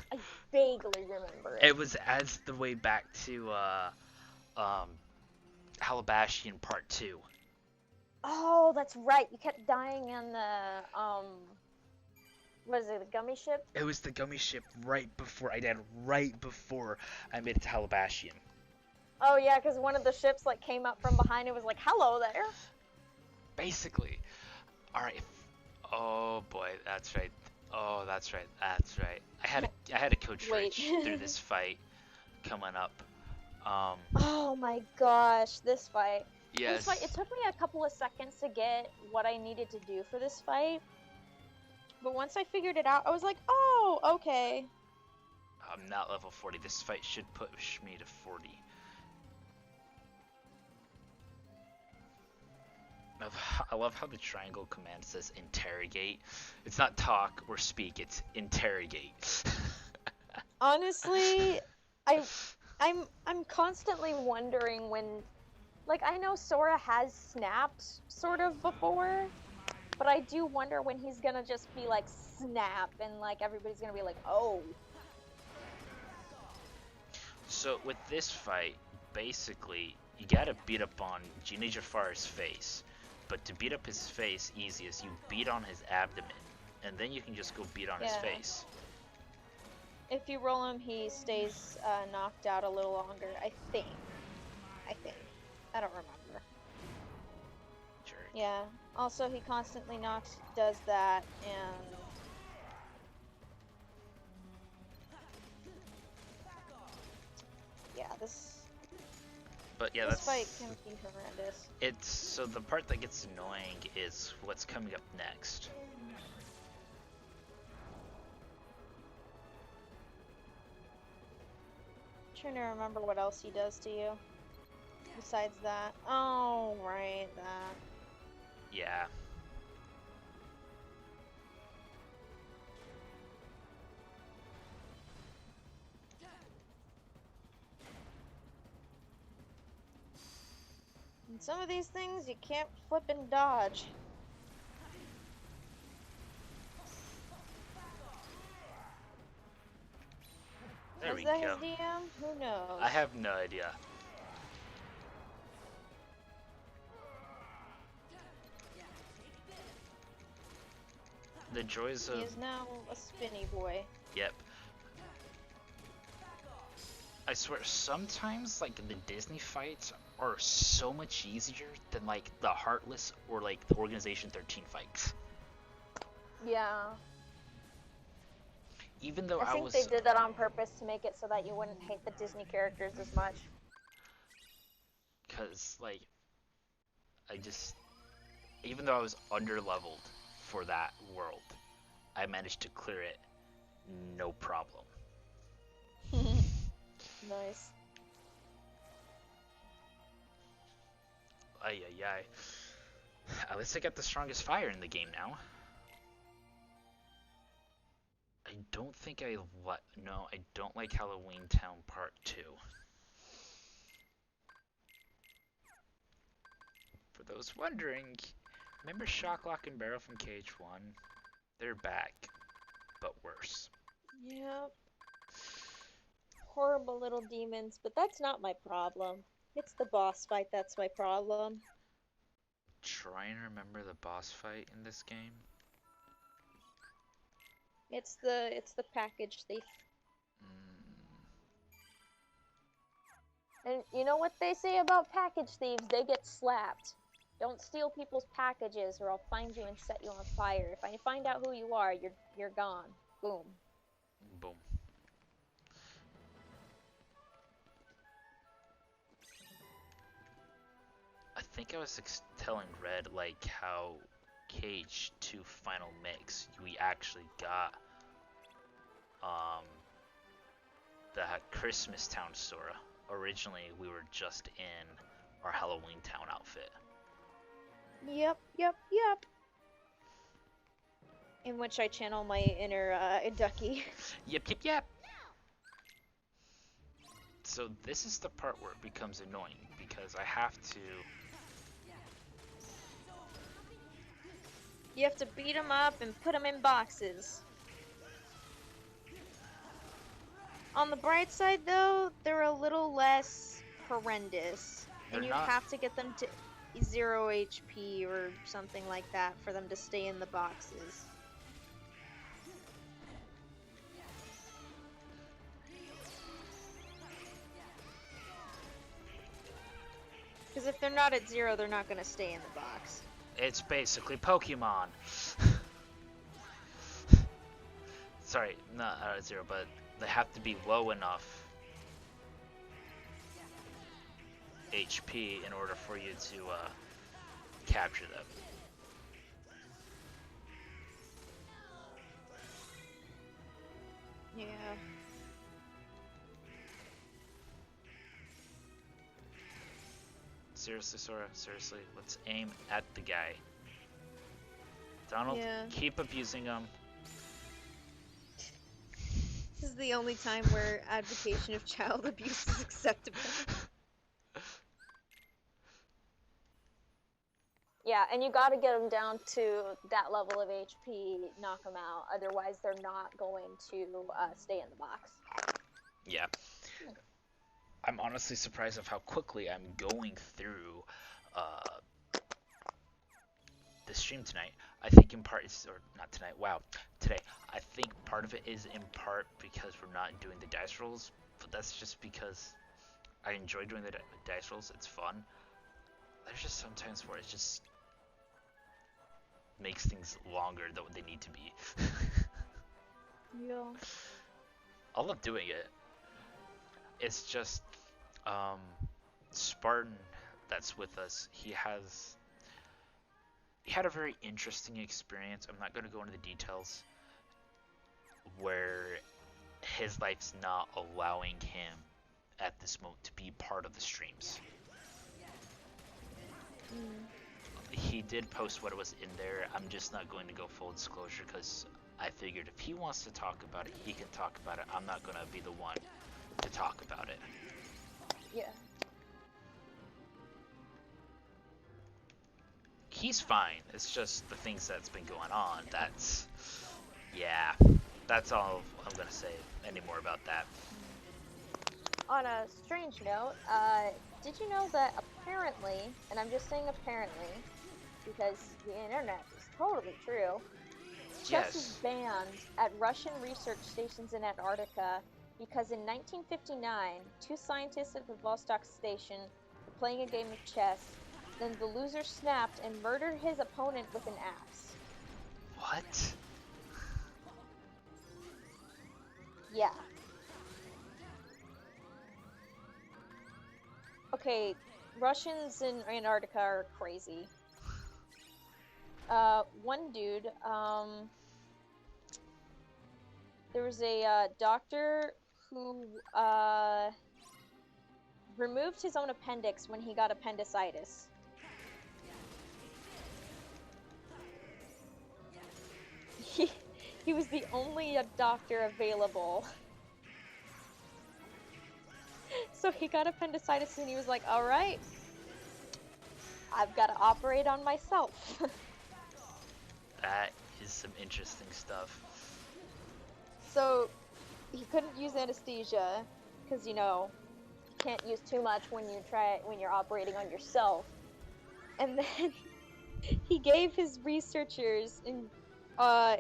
I vaguely remember it. It was as the way back to Halabashian Part 2. Oh, that's right. You kept dying in the what is it, the gummy ship? It was the gummy ship right before I died, right before I made it to Halabashian. Oh yeah, because one of the ships like came up from behind. It was like, "Hello there." Basically. All right. Oh boy, that's right. Oh, that's right. That's right. I had to coach Wait. Rich through this fight coming up. Um, Oh my gosh, this fight. yes. This fight, it took me a couple of seconds to get what I needed to do for this fight. But once I figured it out, I was like, oh, okay. I'm not level 40. This fight should push me to 40. I love how the triangle command says interrogate. It's not talk or speak, it's interrogate. Honestly, I'm constantly wondering when, like, I know Sora has snapped sort of before, but I do wonder when he's gonna just be like snap and like everybody's gonna be like, oh. So with this fight, basically, you gotta beat up on Gina Jafar's face. But to beat up his face easiest, you beat on his abdomen, and then you can just go beat on his Yeah. face. If you roll him, he stays knocked out a little longer, I think. I don't remember. Jerk. Yeah. Also, he constantly does that, and yeah, this But yeah, this that's fight can be horrendous. it's so the part that gets annoying is what's coming up next. Trying to remember what else he does to you. Besides that. Oh, right, that. Yeah. And some of these things you can't flip and dodge. There Is we that go. his DM? Who knows? I have no idea. The joys He of is now a spinny boy. yep. I swear, sometimes like the Disney fights are so much easier than like the Heartless or like the Organization 13 fights. Yeah. Even though I think was they did that on purpose to make it so that you wouldn't hate the Disney characters as much. because like I just even though I was under leveled for that world, I managed to clear it no problem. Nice. Ay ay ay. At least I got the strongest fire in the game now. I don't think no, I don't like Halloween Town Part 2. For those wondering, remember Shocklock and Barrel from KH1? They're back, but worse. Yep. Horrible little demons, but that's not my problem. It's the boss fight that's my problem. Try and remember the boss fight in this game. It's the package thief. And you know what they say about package thieves? They get slapped. Don't steal people's packages or I'll find you and set you on fire. If I find out who you are, you're gone. Boom. Boom. I think I was telling Red like how KH2 Final Mix we actually got the Christmas Town Sora. Originally we were just in our Halloween Town outfit. Yep. In which I channel my inner Ducky. Yep. So this is the part where it becomes annoying because I have to You have to beat them up and put them in boxes. On the bright side, though, they're a little less horrendous. They're And you not- have to get them to 0 HP or something like that for them to stay in the boxes. Because if they're not at 0, they're not going to stay in the box. It's basically Pokemon. Sorry, not 0, but they have to be low enough HP in order for you to capture them. Yeah. Seriously, Sora, seriously, let's aim at the guy. Donald, Yeah. keep abusing him. This is the only time where advocation of child abuse is acceptable. Yeah, and you gotta get them down to that level of HP, knock them out. Otherwise, they're not going to stay in the box. Yeah. I'm honestly surprised of how quickly I'm going through the stream tonight. I think in part, or not tonight, wow, today. I think part of it is in part because we're not doing the dice rolls, but that's just because I enjoy doing the dice rolls. It's fun. There's just sometimes where it just makes things longer than what they need to be. Yeah. I love doing it. It's just Spartan that's with us. He had a very interesting experience. I'm not going to go into the details, where his life's not allowing him at this moment to be part of the streams. He did post what was in there. I'm just not going to go full disclosure because I figured if he wants to talk about it, he can talk about it. I'm not going to be the one to talk about it. Yeah. He's fine. It's just the things that's been going on. Yeah, that's all I'm going to say anymore about that. On a strange note, did you know that apparently, and I'm just saying apparently, because the internet is totally true, chess is Yes. banned at Russian research stations in Antarctica because in 1959, two scientists at the Vostok station were playing a game of chess. Then the loser snapped and murdered his opponent with an axe. What? Yeah. Okay, Russians in Antarctica are crazy. One dude, there was a doctor who removed his own appendix when he got appendicitis. He was the only doctor available. So he got appendicitis and he was like, alright, I've got to operate on myself. That is some interesting stuff. So he couldn't use anesthesia because, you know, you can't use too much when you're operating on yourself. And then he gave his researchers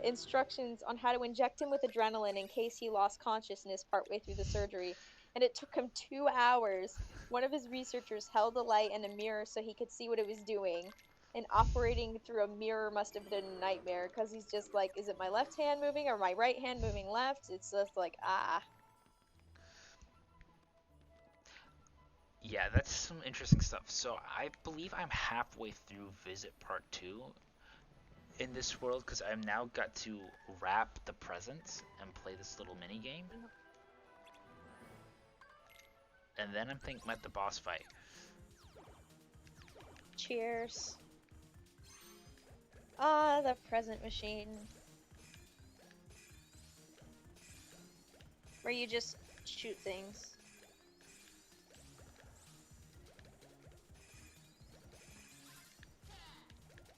instructions on how to inject him with adrenaline in case he lost consciousness partway through the surgery. And it took him 2 hours. One of his researchers held a light and a mirror so he could see what it was doing. And operating through a mirror must have been a nightmare because he's just like, is it my left hand moving or my right hand moving left? It's just like, ah. Yeah, that's some interesting stuff. So I believe I'm halfway through Visit Part 2 in this world because I've now got to wrap the presents and play this little mini game. And then I'm thinking about the boss fight. Cheers. Ah, the present machine. Where you just shoot things.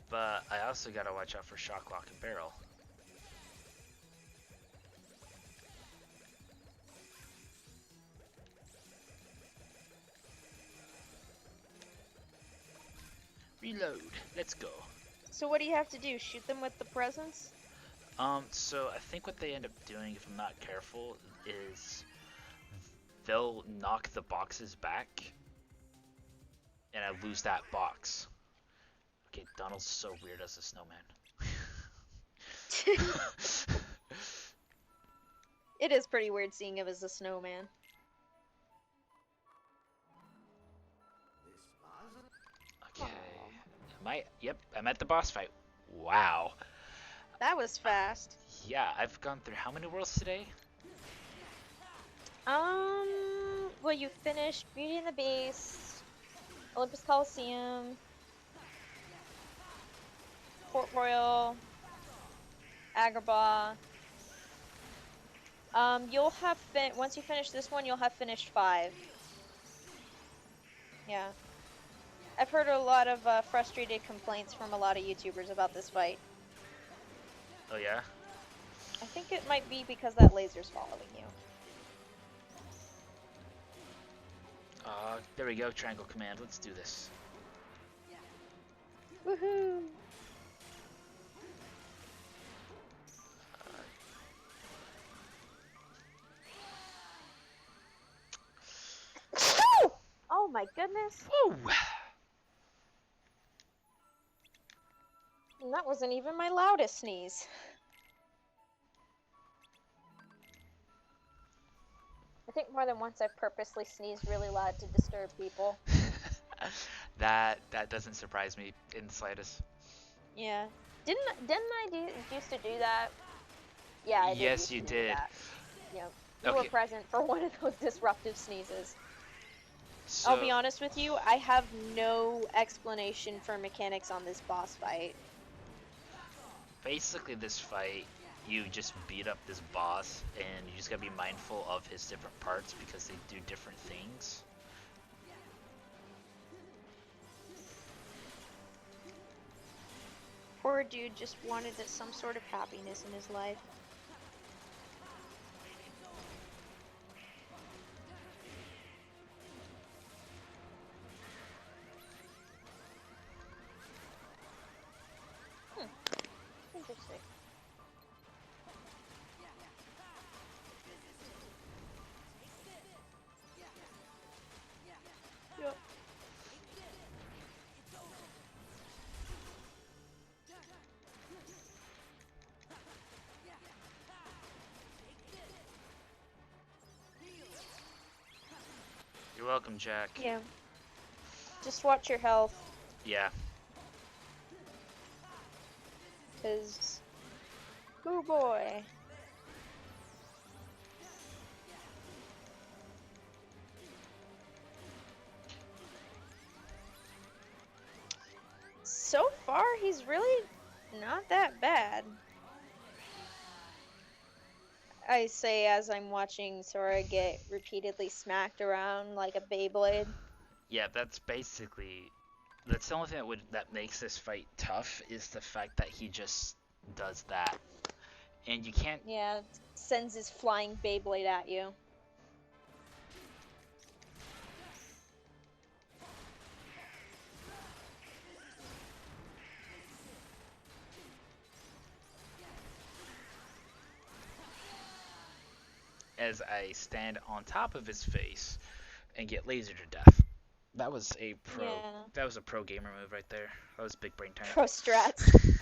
But I also gotta watch out for Shock, Lock, and Barrel. Reload. Let's go. So what do you have to do? Shoot them with the presents? So I think what they end up doing, if I'm not careful, is they'll knock the boxes back, and I lose that box. Okay, Donald's so weird as a snowman. It is pretty weird seeing him as a snowman. Yep, I'm at the boss fight. Wow. That was fast. Yeah, I've gone through how many worlds today? Well, you finished Beauty and the Beast, Olympus Coliseum, Port Royal, Agrabah. You'll have once you finish this one, you'll have finished 5. Yeah. I've heard a lot of frustrated complaints from a lot of YouTubers about this fight. Oh yeah? I think it might be because that laser's following you. There we go, triangle command. Let's do this. Woohoo! Oh my goodness! Woo! And that wasn't even my loudest sneeze. I think more than once I've purposely sneezed really loud to disturb people. that doesn't surprise me in the slightest. Yeah. Didn't I used to do that? Yeah, I did. Yes, used you to do did. that. Yep. You Okay. were present for one of those disruptive sneezes. So, I'll be honest with you, I have no explanation for mechanics on this boss fight. basically this fight, you just beat up this boss, and you just gotta be mindful of his different parts because they do different things. Poor dude just wanted some sort of happiness in his life. Interesting. Yep. You're welcome, Jack. Yeah. Just watch your health, Yeah. cause oh boy. So far, he's really not that bad. I say as I'm watching Sora get repeatedly smacked around like a Beyblade. Yeah, that's the only thing that makes this fight tough is the fact that he just does that. And you can't Yeah, sends his flying Beyblade at you. as I stand on top of his face and get lasered to death. That was a pro. Yeah. That was a pro gamer move right there. That was big brain time. Pro strats.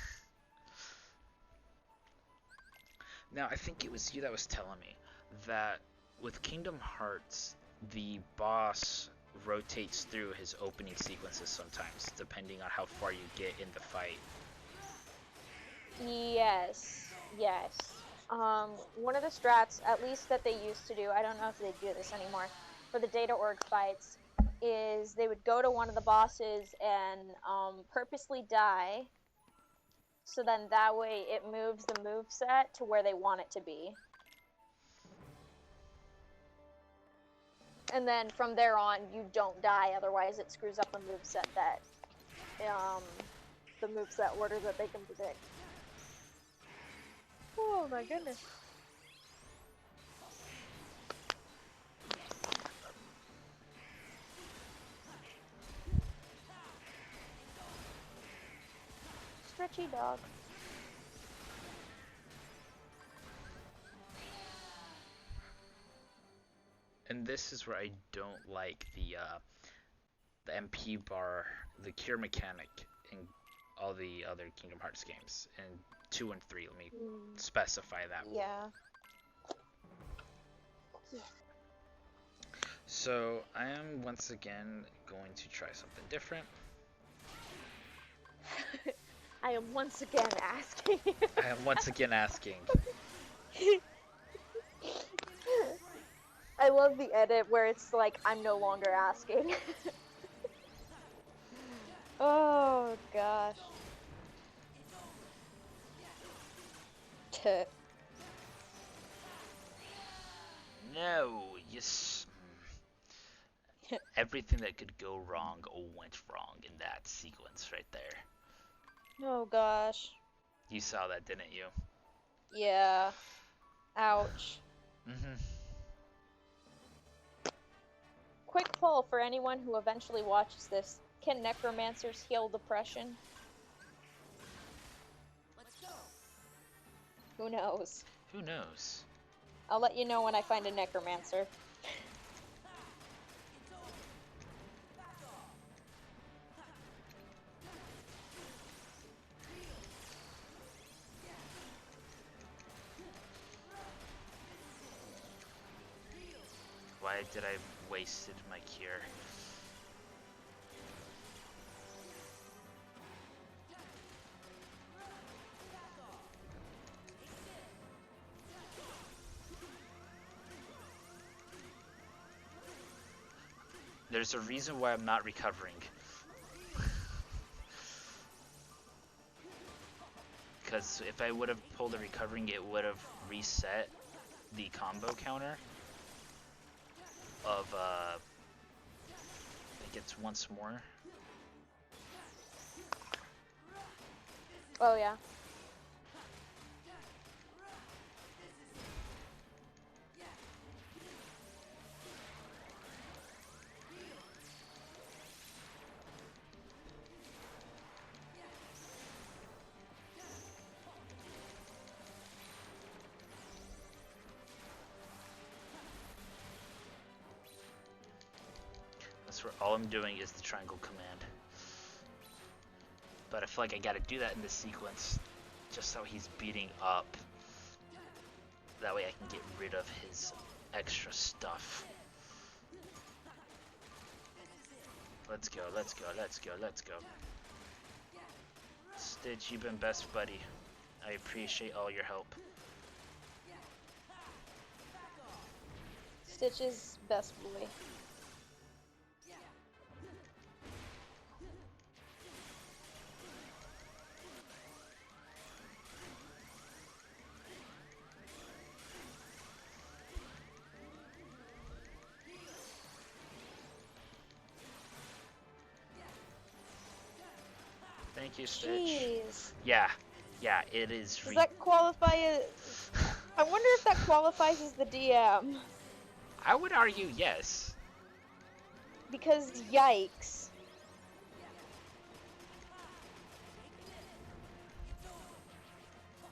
Now, I think it was you that was telling me that with Kingdom Hearts, the boss rotates through his opening sequences sometimes, depending on how far you get in the fight. Yes. Yes. One of the strats, at least that they used to do, I don't know if they do this anymore, for the Data Org fights, is they would go to one of the bosses and purposely die, so then that way it moves the moveset to where they want it to be. And then from there on, you don't die, otherwise it screws up the moveset that, the moveset order that they can predict. Oh my goodness. Stretchy dog. And this is where I don't like the MP bar, the cure mechanic in all the other Kingdom Hearts games. And 2 and 3, let me specify that. Yeah. So I am once again going to try something different. I am once again asking. I am once again asking. I love the edit where it's like, I'm no longer asking. Oh, gosh. Tuh. No, yes. Everything that could go wrong went wrong in that sequence right there. Oh, gosh. You saw that, didn't you? Yeah. Ouch. Mm-hmm. Quick poll for anyone who eventually watches this. Can necromancers heal depression? Who knows? Who knows? I'll let you know when I find a necromancer. Why did I wasted my cure? There's a reason why I'm not recovering. Because if I would have pulled a recovering, it would have reset the combo counter of, I think it's once more. Oh, yeah. That's where all I'm doing is the triangle command. But I feel like I gotta do that in this sequence, just so he's beating up. That way I can get rid of his extra stuff. Let's go, let's go, let's go, let's go. Stitch, you've been best buddy. I appreciate all your help. Stitch's best boy. Thank you, Stitch. Jeez. Yeah, it is. Does that qualify as... I wonder if that qualifies as the DM. I would argue yes. Because yikes.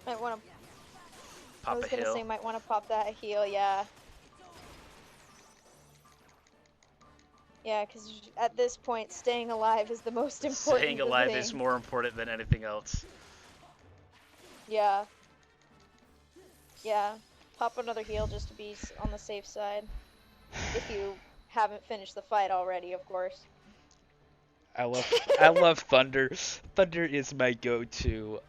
Might want to... I Pop was a gonna hill. say might want to pop that heal, yeah. Yeah, because at this point, staying alive is the most important Staying alive thing. is more important than anything else. Yeah. Yeah. Pop another heal just to be on the safe side. If you haven't finished the fight already, of course. I love Thunder. Thunder is my go-to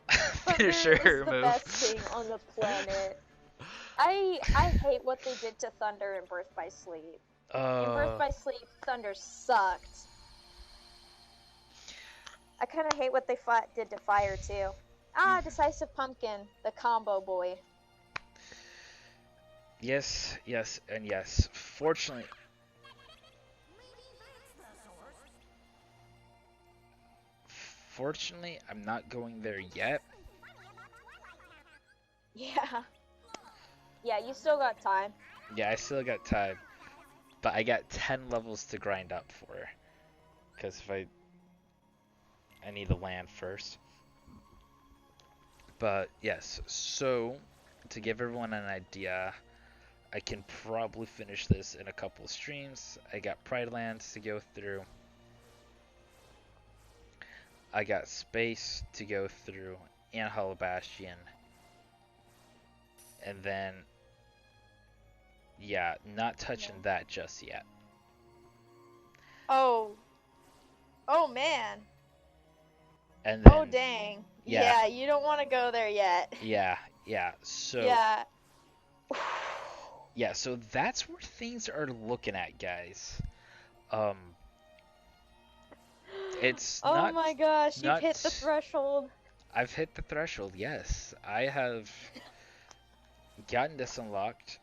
finisher Thunder is the move. best thing on the planet. I hate what they did to Thunder in Birth by Sleep. In Birth by Sleep, Thunder sucked. I kind of hate what they did to Fire, too. Ah, Decisive Pumpkin, the combo boy. Yes, yes, and yes. Fortunately, I'm not going there yet. Yeah. Yeah, you still got time. Yeah, I still got time. But I got 10 levels to grind up for. Because if I need to land first. But yes, so to give everyone an idea, I can probably finish this in a couple of streams. I got Pride Lands to go through. I got Space to go through and Hollow Bastion. And then, yeah, not touching that just yet. Oh. Oh, man. And then, Oh, dang. Yeah. Yeah, you don't want to go there yet. Yeah, yeah. So Yeah. yeah, so that's where things are looking at, guys. Um, it's Oh my gosh, you've hit the not. threshold. I've hit the threshold. Yes, I have gotten this unlocked,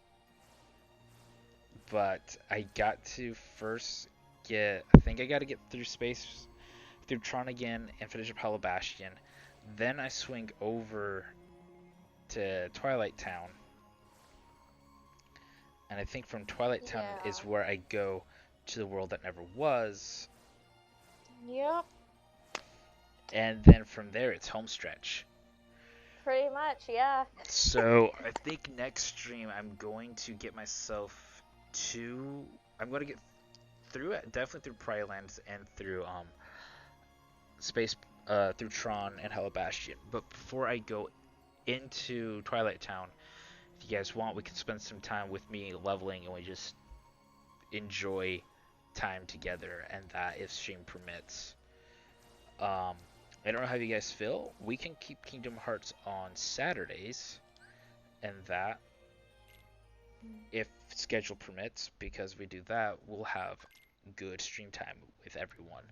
but I got to first get. I think I got to get through space, through Tron again, and finish up Hollow Bastion. Then I swing over to Twilight Town, and I think from Twilight Town is Yeah. where I go to the world that never was, Yep, and then from there it's homestretch. pretty much, yeah. So I think next stream I'm going to get myself to. I'm going to get through it, definitely through Pride Lands and through space, through Tron and Hello Bastion. But before I go into Twilight Town, if you guys want, we can spend some time with me leveling, and we just enjoy time together, and that if stream permits. I don't know how you guys feel. We can keep Kingdom Hearts on Saturdays, and that, if schedule permits, because we do that, we'll have good stream time with everyone.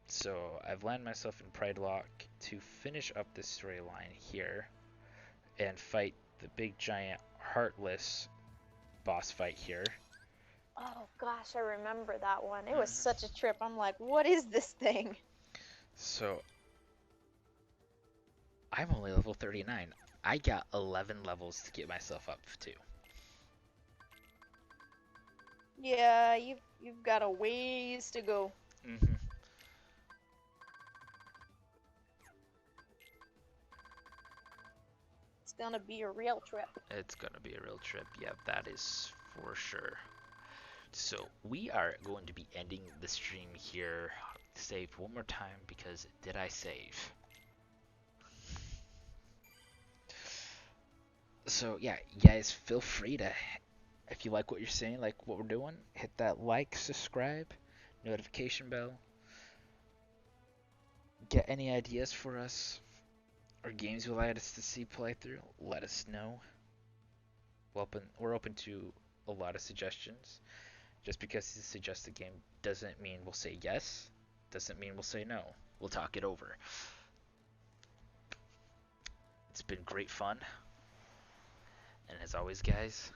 So I've landed myself in Pride Lock to finish up this storyline here and fight the big giant heartless boss fight here. Oh gosh, I remember that one. It was such a trip. I'm like, what is this thing? So I'm only level 39. I got 11 levels to get myself up to. Yeah, you've got a ways to go. Mm-hmm. It's gonna be a real trip. It's gonna be a real trip. Yeah, that is for sure. So we are going to be ending the stream here. Save one more time because did I save? So yeah, you guys feel free to, if you like what you're saying, like what we're doing, hit that like, subscribe, notification bell. Get any ideas for us or games you'd like us to see play through, let us know. We're open to a lot of suggestions. Just because you suggest a game doesn't mean we'll say yes, doesn't mean we'll say no. We'll talk it over. It's been great fun. And as always, guys,